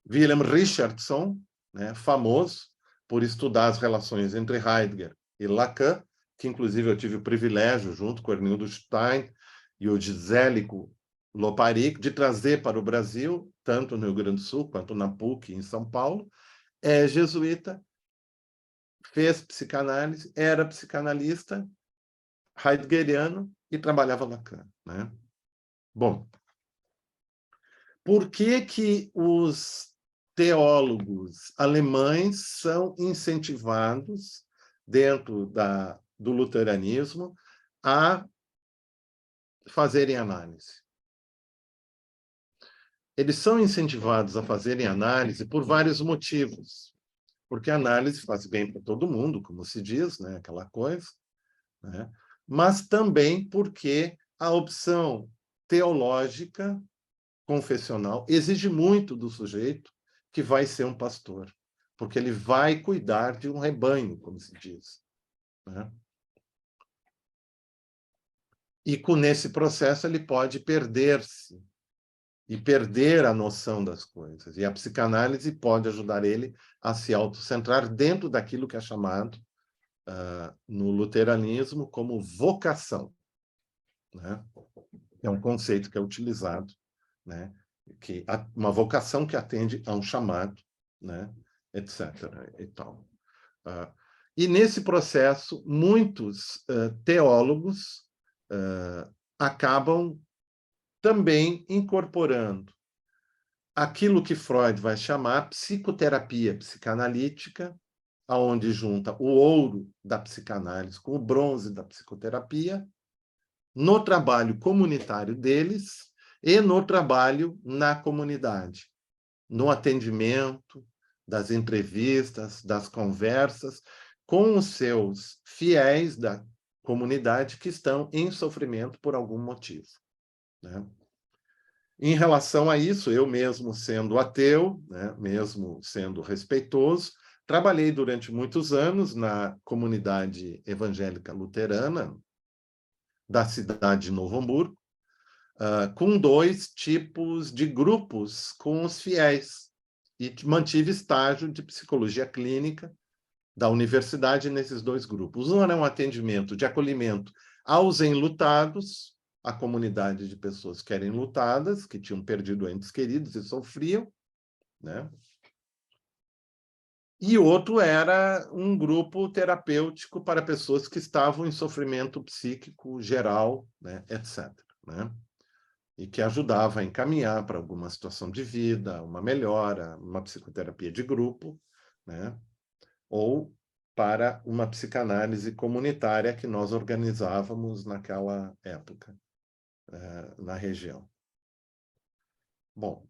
Wilhelm Richardson, né, famoso por estudar as relações entre Heidegger e Lacan, que inclusive eu tive o privilégio, junto com o Ernildo Stein e o Gisélico Loparic, de trazer para o Brasil, tanto no Rio Grande do Sul quanto na PUC em São Paulo, é jesuíta, fez psicanálise, era psicanalista, heideggeriano e trabalhava Lacan, né? Bom, por que que os teólogos alemães são incentivados, dentro do luteranismo, a fazerem análise? Eles são incentivados a fazerem análise por vários motivos. Porque a análise faz bem para todo mundo, como se diz, né? Aquela coisa, né? Mas também porque a opção teológica, confessional, exige muito do sujeito que vai ser um pastor, porque ele vai cuidar de um rebanho, como se diz, né? E nesse processo ele pode perder-se e perder a noção das coisas. E a psicanálise pode ajudar ele a se autocentrar dentro daquilo que é chamado, no luteranismo, como vocação, né? É um conceito que é utilizado, né? Que uma vocação que atende a um chamado, né? Etc. E tal. E nesse processo, muitos teólogos acabam também incorporando aquilo que Freud vai chamar psicoterapia psicanalítica, aonde junta o ouro da psicanálise com o bronze da psicoterapia, no trabalho comunitário deles e no trabalho na comunidade, no atendimento, das entrevistas, das conversas com os seus fiéis da comunidade que estão em sofrimento por algum motivo, né? Em relação a isso, eu mesmo sendo ateu, né, mesmo sendo respeitoso, trabalhei durante muitos anos na comunidade evangélica luterana da cidade de Novo Hamburgo, com 2 tipos de grupos com os fiéis. E mantive estágio de psicologia clínica da universidade nesses 2 grupos. Um era um atendimento de acolhimento aos enlutados, a comunidade de pessoas que eram enlutadas, que tinham perdido entes queridos e sofriam, né? E outro era um grupo terapêutico para pessoas que estavam em sofrimento psíquico geral, né? Etc., né? E que ajudava a encaminhar para alguma situação de vida, uma melhora, uma psicoterapia de grupo, né? Ou para uma psicanálise comunitária que nós organizávamos naquela época, na região. Bom,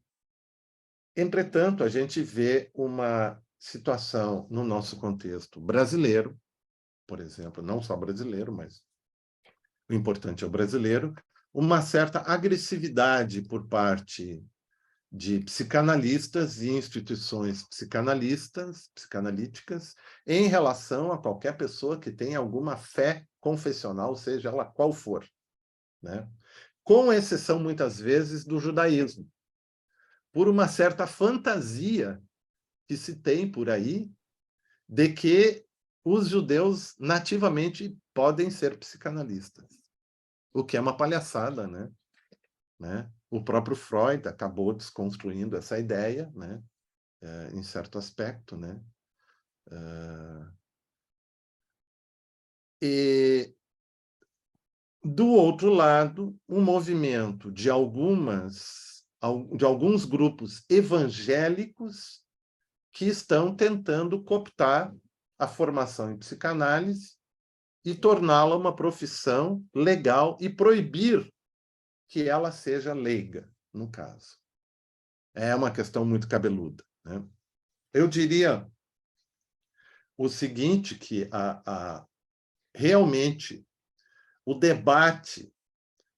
entretanto, a gente vê uma situação no nosso contexto brasileiro, por exemplo, não só brasileiro, mas o importante é o brasileiro, uma certa agressividade por parte de psicanalistas e instituições psicanalíticas, em relação a qualquer pessoa que tenha alguma fé confessional, seja ela qual for, né? Com exceção, muitas vezes, do judaísmo, por uma certa fantasia que se tem por aí de que os judeus nativamente podem ser psicanalistas, o que é uma palhaçada, né? O próprio Freud acabou desconstruindo essa ideia, né? Em certo aspecto, né? E, do outro lado, um movimento de alguns grupos evangélicos que estão tentando cooptar a formação em psicanálise e torná-la uma profissão legal e proibir que ela seja leiga, no caso. É uma questão muito cabeluda, né? Eu diria o seguinte, que realmente o debate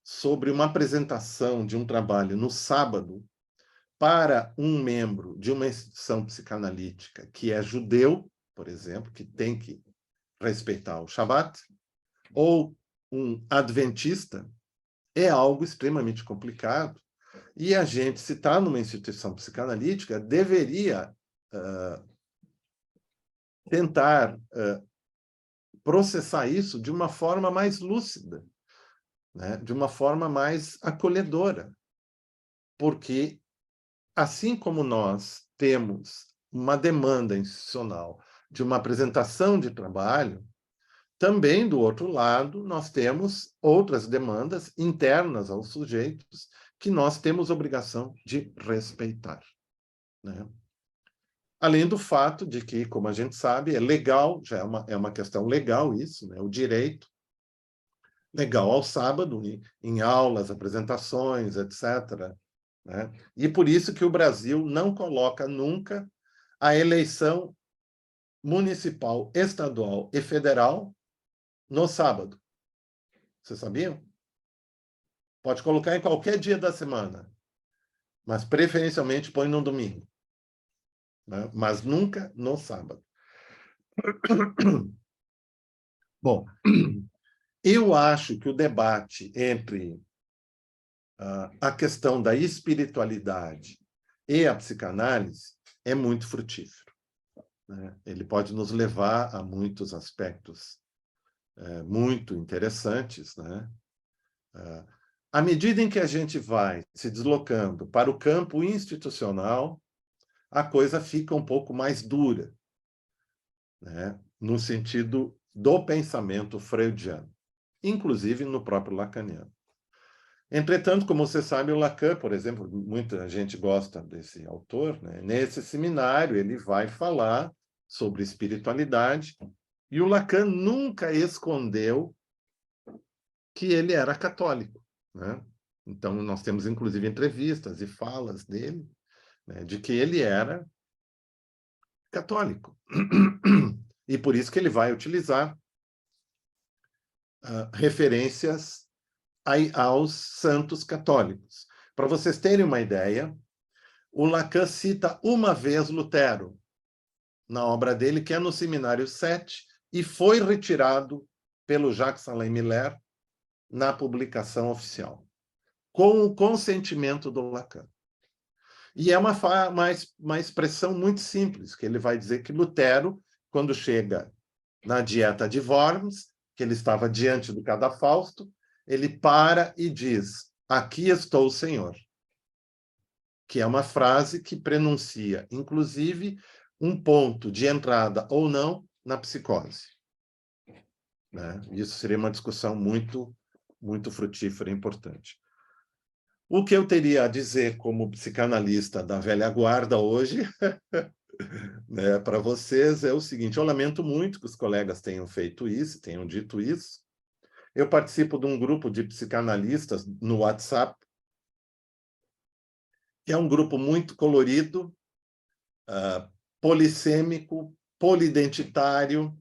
sobre uma apresentação de um trabalho no sábado para um membro de uma instituição psicanalítica que é judeu, por exemplo, que tem que respeitar o Shabat, ou um adventista, é algo extremamente complicado. E a gente, se está numa instituição psicanalítica, deveria tentar processar isso de uma forma mais lúcida, né? De uma forma mais acolhedora. Porque, assim como nós temos uma demanda institucional de uma apresentação de trabalho, Também, do outro lado, nós temos outras demandas internas aos sujeitos que nós temos obrigação de respeitar, né? Além do fato de que, como a gente sabe, é legal, já é uma questão legal isso, né? O direito legal ao sábado, em aulas, apresentações, etc., né? E por isso que o Brasil não coloca nunca a eleição municipal, estadual e federal no sábado. Vocês sabiam? Pode colocar em qualquer dia da semana, mas preferencialmente põe no domingo, né? Mas nunca no sábado. Bom, eu acho que o debate entre a questão da espiritualidade e a psicanálise é muito frutífero, né? Ele pode nos levar a muitos aspectos muito interessantes, né? À medida em que a gente vai se deslocando para o campo institucional, a coisa fica um pouco mais dura, né? No sentido do pensamento freudiano, inclusive no próprio lacaniano. Entretanto, como você sabe, o Lacan, por exemplo, muita gente gosta desse autor, né? Nesse seminário ele vai falar sobre espiritualidade, e o Lacan nunca escondeu que ele era católico, né? Então, nós temos, inclusive, entrevistas e falas dele, né, de que ele era católico. E por isso que ele vai utilizar referências aos santos católicos. Para vocês terem uma ideia, o Lacan cita uma vez Lutero na obra dele, que é no Seminário 7, e foi retirado pelo Jacques Alain Miller na publicação oficial, com o consentimento do Lacan. E é uma expressão muito simples, que ele vai dizer que Lutero, quando chega na dieta de Worms, que ele estava diante do cadafalso, ele para e diz: "Aqui estou, Senhor", que é uma frase que prenuncia, inclusive, um ponto de entrada ou não na psicose, né? Isso seria uma discussão muito, muito frutífera e importante. O que eu teria a dizer como psicanalista da velha guarda hoje, né, para vocês é o seguinte: eu lamento muito que os colegas tenham feito isso, tenham dito isso. Eu participo de um grupo de psicanalistas no WhatsApp, que é um grupo muito colorido, polissêmico, poliidentitário,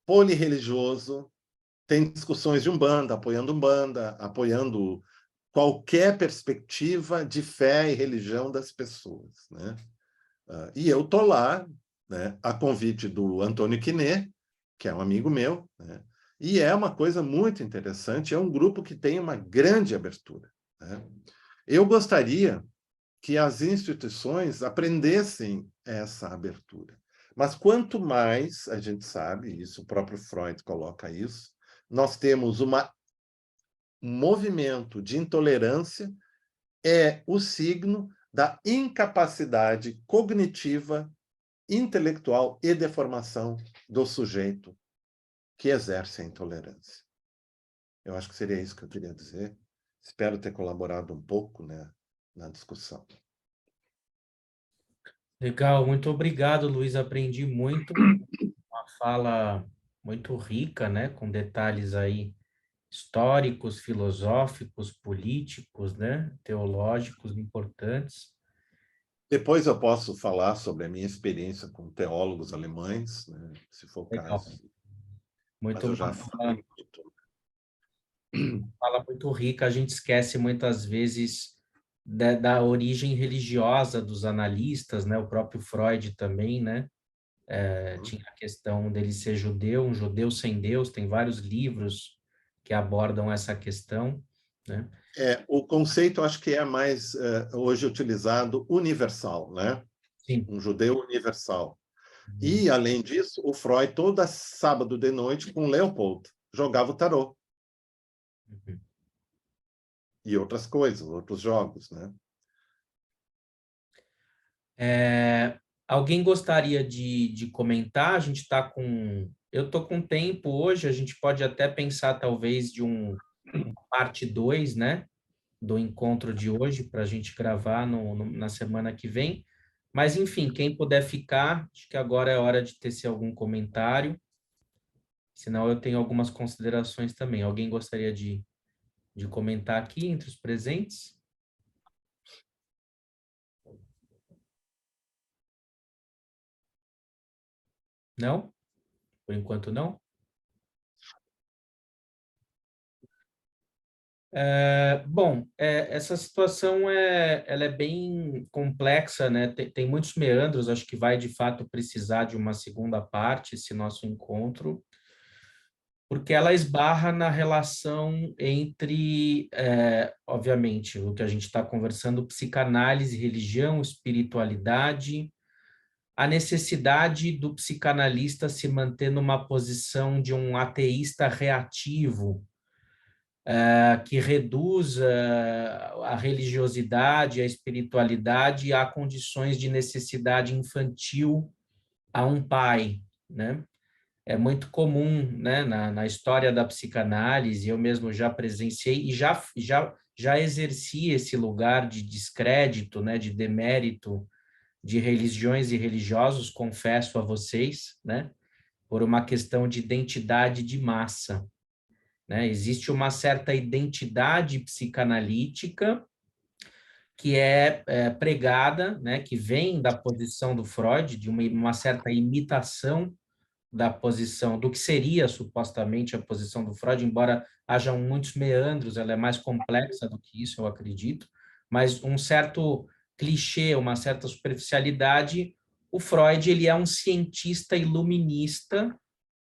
polirreligioso. Tem discussões de Umbanda, apoiando qualquer perspectiva de fé e religião das pessoas, né? E eu estou lá, né, a convite do Antônio Quinet, que é um amigo meu, né? E é uma coisa muito interessante, é um grupo que tem uma grande abertura, né? Eu gostaria que as instituições aprendessem essa abertura. Mas quanto mais a gente sabe, isso o próprio Freud coloca isso, nós temos um movimento de intolerância, é o signo da incapacidade cognitiva, intelectual e de formação do sujeito que exerce a intolerância. Eu acho que seria isso que eu queria dizer. Espero ter colaborado um pouco, né, na discussão. Legal, muito obrigado, Luiz. Aprendi muito. Uma fala muito rica, né? Com detalhes aí históricos, filosóficos, políticos, né? Teológicos importantes. Depois eu posso falar sobre a minha experiência com teólogos alemães, né, se for o Legal. caso. Mas Muito eu uma já falei muito. fala muito rica. A gente esquece muitas vezes da origem religiosa dos analistas, né? O próprio Freud também, né? Tinha a questão dele ser judeu, um judeu sem Deus. Tem vários livros que abordam essa questão, né? O conceito, acho que é mais hoje utilizado, universal, né? Sim. Um judeu universal. E, além disso, o Freud, todo sábado de noite, com Leopold, jogava o tarô. Uhum. E outras coisas, outros jogos, né? Alguém gostaria de comentar? A gente está com eu estou com tempo hoje, a gente pode até pensar talvez de uma parte 2, né, do encontro de hoje, para a gente gravar na semana que vem. Mas, enfim, quem puder ficar, acho que agora é hora de tecer algum comentário, senão eu tenho algumas considerações também. Alguém gostaria de comentar aqui entre os presentes? Não? Por enquanto, não? Bom, essa situação ela é bem complexa, né? Tem muitos meandros, acho que vai de fato precisar de uma segunda parte, esse nosso encontro, porque ela esbarra na relação entre, obviamente, o que a gente está conversando, psicanálise, religião, espiritualidade, a necessidade do psicanalista se manter numa posição de um ateísta reativo, que reduz a religiosidade, a espiritualidade a condições de necessidade infantil a um pai, né? É muito comum, né, na história da psicanálise, eu mesmo já presenciei e já exerci esse lugar de descrédito, né, de demérito de religiões e religiosos, confesso a vocês, né, por uma questão de identidade de massa, né? Existe uma certa identidade psicanalítica que é pregada, né, que vem da posição do Freud, de uma certa imitação da posição, do que seria supostamente a posição do Freud, embora hajam muitos meandros, ela é mais complexa do que isso, eu acredito, mas um certo clichê, uma certa superficialidade, o Freud, ele é um cientista iluminista,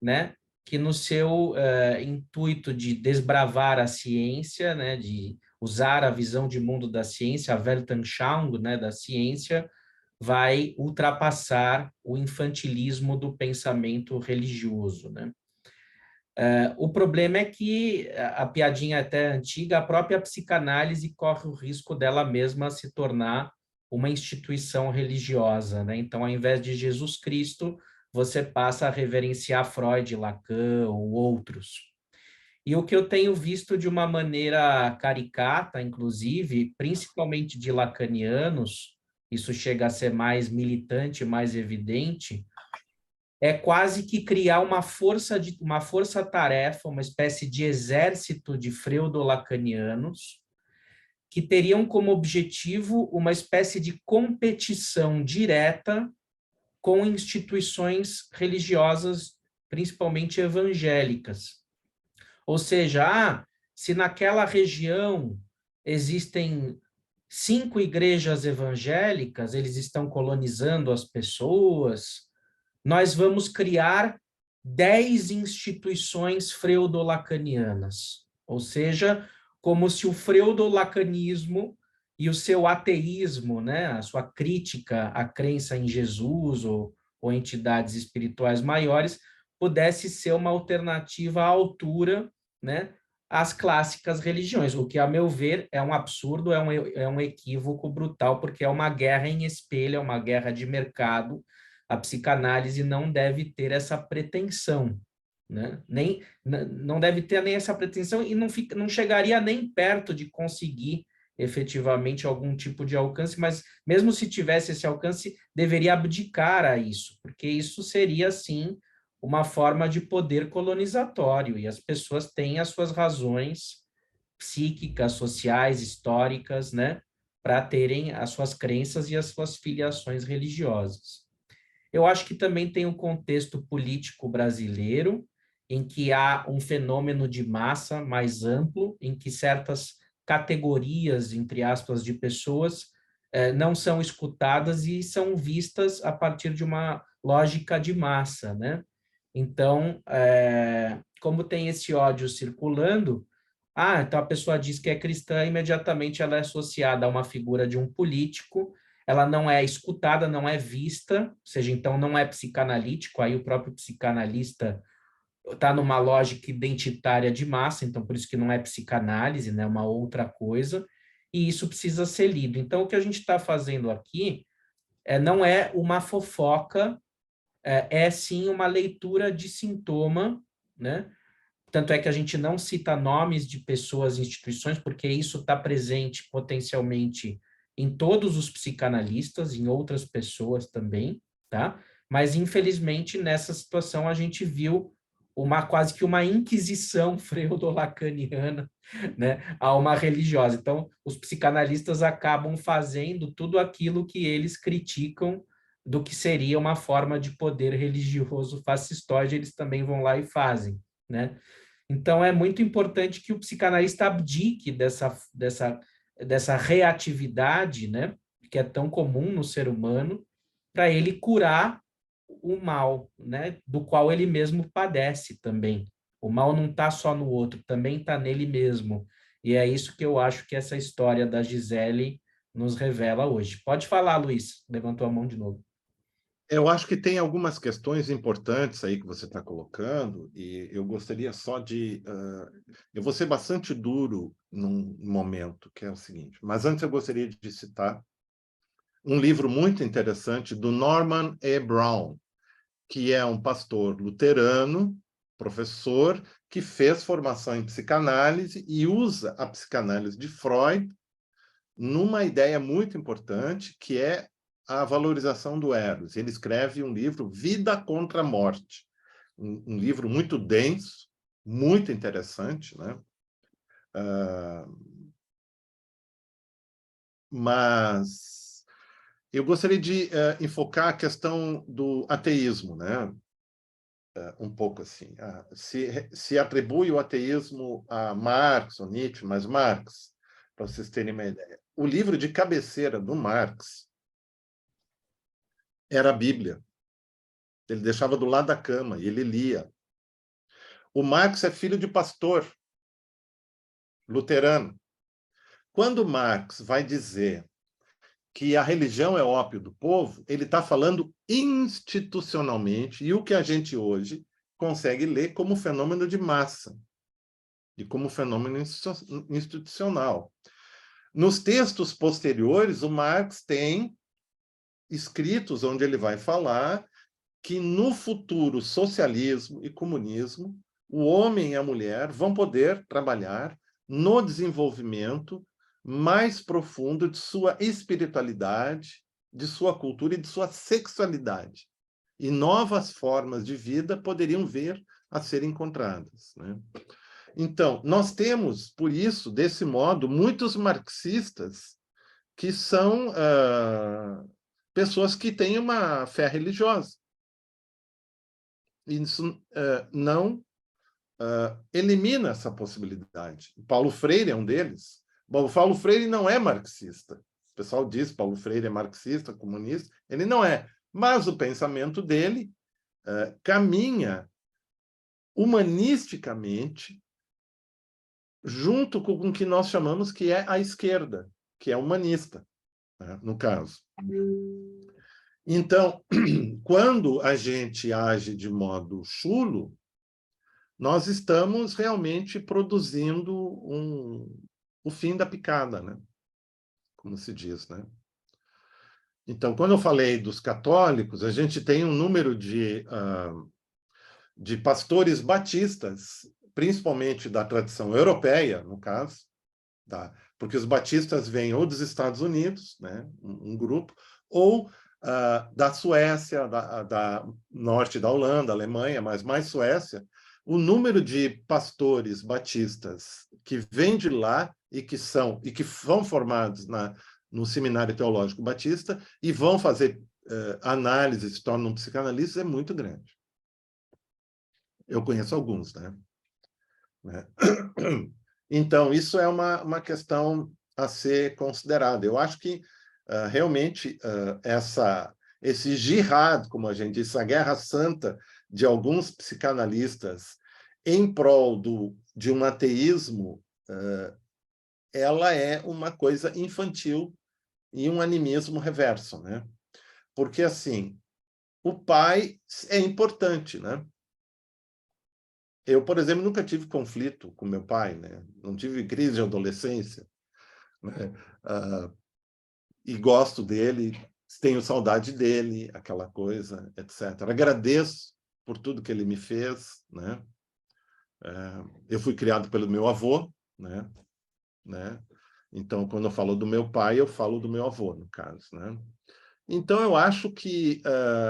né, que no seu intuito de desbravar a ciência, né, de usar a visão de mundo da ciência, a Weltanschauung, né, da ciência, vai ultrapassar o infantilismo do pensamento religioso, né? O problema é que a piadinha até antiga, a própria psicanálise corre o risco dela mesma se tornar uma instituição religiosa, né? Então, ao invés de Jesus Cristo, você passa a reverenciar Freud, Lacan ou outros. E o que eu tenho visto de uma maneira caricata, inclusive, principalmente de lacanianos, isso chega a ser mais militante, mais evidente, é quase que criar uma força-tarefa, uma espécie de exército de freudo-lacanianos, que teriam como objetivo uma espécie de competição direta com instituições religiosas, principalmente evangélicas. Ou seja, se naquela região existem 5 igrejas evangélicas, eles estão colonizando as pessoas, nós vamos criar 10 instituições freudolacanianas. Ou seja, como se o freudolacanismo e o seu ateísmo, né, a sua crítica à crença em Jesus ou entidades espirituais maiores, pudesse ser uma alternativa à altura, né, às clássicas religiões, o que, a meu ver, é um absurdo, é um equívoco brutal, porque é uma guerra em espelho, é uma guerra de mercado. A psicanálise não deve ter essa pretensão, né? Não deve ter nem essa pretensão e não chegaria nem perto de conseguir efetivamente algum tipo de alcance, mas mesmo se tivesse esse alcance, deveria abdicar a isso, porque isso seria, sim, uma forma de poder colonizatório, e as pessoas têm as suas razões psíquicas, sociais, históricas, né, para terem as suas crenças e as suas filiações religiosas. Eu acho que também tem um contexto político brasileiro, em que há um fenômeno de massa mais amplo, em que certas categorias, entre aspas, de pessoas não são escutadas e são vistas a partir de uma lógica de massa, né? Então, como tem esse ódio circulando, então a pessoa diz que é cristã, imediatamente ela é associada a uma figura de um político, ela não é escutada, não é vista, ou seja, então não é psicanalítico, aí o próprio psicanalista está numa lógica identitária de massa, então por isso que não é psicanálise, né, é uma outra coisa, e isso precisa ser lido. Então o que a gente está fazendo aqui não é uma fofoca é sim uma leitura de sintoma, né? Tanto é que a gente não cita nomes de pessoas e instituições, porque isso está presente potencialmente em todos os psicanalistas, em outras pessoas também, tá? Mas, infelizmente, nessa situação, a gente viu quase que uma inquisição freudo-lacaniana, né, a uma religiosa. Então, os psicanalistas acabam fazendo tudo aquilo que eles criticam do que seria uma forma de poder religioso fascistoide, eles também vão lá e fazem, né? Então, é muito importante que o psicanalista abdique dessa reatividade, né, que é tão comum no ser humano, para ele curar o mal, né, do qual ele mesmo padece também. O mal não está só no outro, também está nele mesmo. E é isso que eu acho que essa história da Gisele nos revela hoje. Pode falar, Luiz. Levantou a mão de novo. Eu acho que tem algumas questões importantes aí que você está colocando, e eu gostaria só de... eu vou ser bastante duro num momento, que é o seguinte, mas antes eu gostaria de citar um livro muito interessante do Norman E. Brown, que é um pastor luterano, professor, que fez formação em psicanálise e usa a psicanálise de Freud numa ideia muito importante, que é a valorização do eros. Ele escreve um livro, Vida contra a Morte, um livro muito denso, muito interessante, né? Mas eu gostaria de enfocar a questão do ateísmo, né? Um pouco assim. Se atribui o ateísmo a Marx ou Nietzsche, mas Marx, para vocês terem uma ideia. O livro de cabeceira do Marx era a Bíblia. Ele deixava do lado da cama e ele lia. O Marx é filho de pastor luterano. Quando Marx vai dizer que a religião é ópio do povo, ele está falando institucionalmente, e o que a gente hoje consegue ler como fenômeno de massa e como fenômeno institucional. Nos textos posteriores, o Marx tem escritos onde ele vai falar que no futuro socialismo e comunismo, o homem e a mulher vão poder trabalhar no desenvolvimento mais profundo de sua espiritualidade, de sua cultura e de sua sexualidade. E novas formas de vida poderiam vir a ser encontradas, né? Então, nós temos, por isso, desse modo, muitos marxistas que são pessoas que têm uma fé religiosa. Isso não elimina essa possibilidade. Paulo Freire é um deles. Bom, Paulo Freire não é marxista. O pessoal diz que Paulo Freire é marxista, comunista. Ele não é. Mas o pensamento dele caminha humanisticamente junto com o que nós chamamos que é a esquerda, que é humanista, né, no caso. Então, quando a gente age de modo chulo, nós estamos realmente produzindo o fim da picada, né? Como se diz, né? Então, quando eu falei dos católicos, a gente tem um número de pastores batistas, principalmente da tradição europeia, no caso, tá? Porque os batistas vêm ou dos Estados Unidos, né? um grupo, ou da Suécia, da norte da Holanda, Alemanha, mas mais Suécia. O número de pastores batistas que vêm de lá e que vão formados no Seminário Teológico Batista e vão fazer análise, se tornam psicanalistas, é muito grande. Eu conheço alguns, né? Então, isso é uma questão a ser considerada. Eu acho que, realmente, esse jihad, como a gente diz, a guerra santa de alguns psicanalistas em prol de um ateísmo, ela é uma coisa infantil e um animismo reverso, né? Porque, assim, o pai é importante, né? Eu, por exemplo, nunca tive conflito com meu pai, né? Não tive crise de adolescência, né? E gosto dele, tenho saudade dele, aquela coisa, etc. Agradeço por tudo que ele me fez, né? Eu fui criado pelo meu avô, né? Então, quando eu falo do meu pai, eu falo do meu avô, no caso, né? Então, eu acho que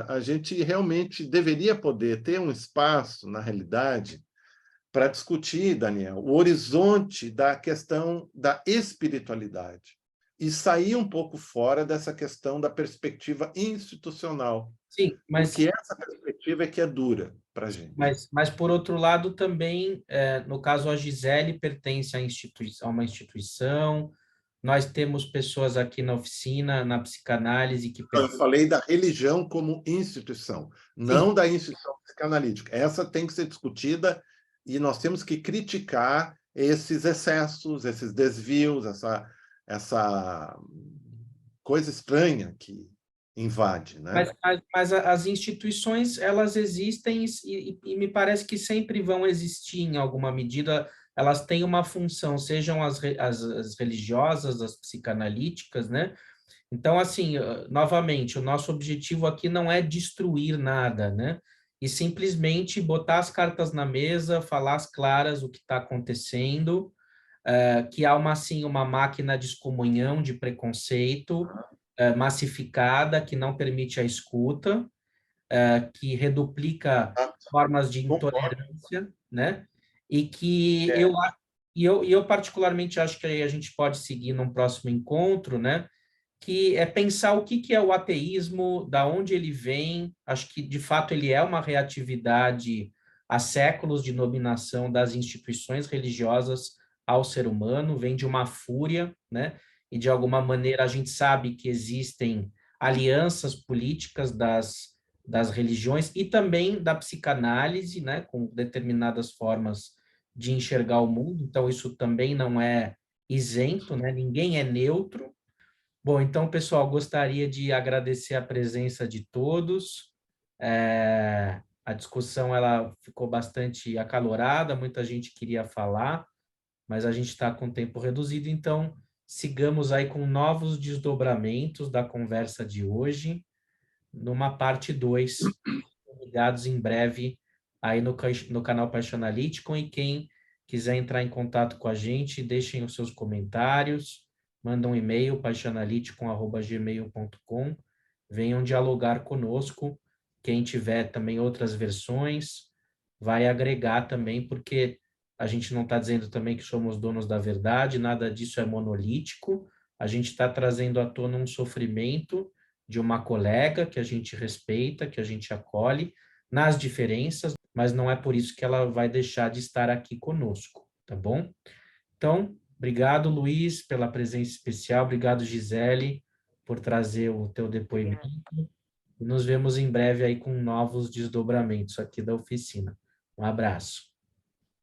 a gente realmente deveria poder ter um espaço, na realidade, para discutir, Daniel, o horizonte da questão da espiritualidade e sair um pouco fora dessa questão da perspectiva institucional, Sim, mas porque essa perspectiva é que é dura para a gente. Mas, por outro lado, também, no caso, a Gisele pertence a uma instituição, nós temos pessoas aqui na oficina, na psicanálise, que... Eu falei da religião como instituição, não da instituição psicanalítica. Essa tem que ser discutida e nós temos que criticar esses excessos, esses desvios, essa coisa estranha que invade, né? Mas as instituições, elas existem e me parece que sempre vão existir em alguma medida, elas têm uma função, sejam as religiosas, as psicanalíticas, né? Então, assim, novamente, o nosso objetivo aqui não é destruir nada, né? E simplesmente botar as cartas na mesa, falar às claras o que está acontecendo, que há assim, uma máquina de excomunhão, de preconceito, massificada, que não permite a escuta, que reduplica formas de Concordo. intolerância, né? E que eu particularmente acho que aí a gente pode seguir num próximo encontro, né? Que é pensar o que é o ateísmo, da onde ele vem. Acho que, de fato, ele é uma reatividade a séculos de dominação das instituições religiosas ao ser humano, vem de uma fúria, né? E, de alguma maneira, a gente sabe que existem alianças políticas das religiões e também da psicanálise, né? Com determinadas formas de enxergar o mundo. Então, isso também não é isento, né? Ninguém é neutro. Bom, então, pessoal, gostaria de agradecer a presença de todos. A discussão ela ficou bastante acalorada, muita gente queria falar, mas a gente está com tempo reduzido, então sigamos aí com novos desdobramentos da conversa de hoje, numa parte 2, ligados em breve aí no canal Paixão Analítico, e quem quiser entrar em contato com a gente, deixem os seus comentários, mandam um e-mail, paixonalítico@gmail.com, venham dialogar conosco, quem tiver também outras versões, vai agregar também, porque a gente não está dizendo também que somos donos da verdade, nada disso é monolítico, a gente está trazendo à tona um sofrimento de uma colega que a gente respeita, que a gente acolhe, nas diferenças, mas não é por isso que ela vai deixar de estar aqui conosco, tá bom? Então, obrigado, Luiz, pela presença especial, obrigado, Gisele, por trazer o teu depoimento. E nos vemos em breve aí com novos desdobramentos aqui da oficina. Um abraço.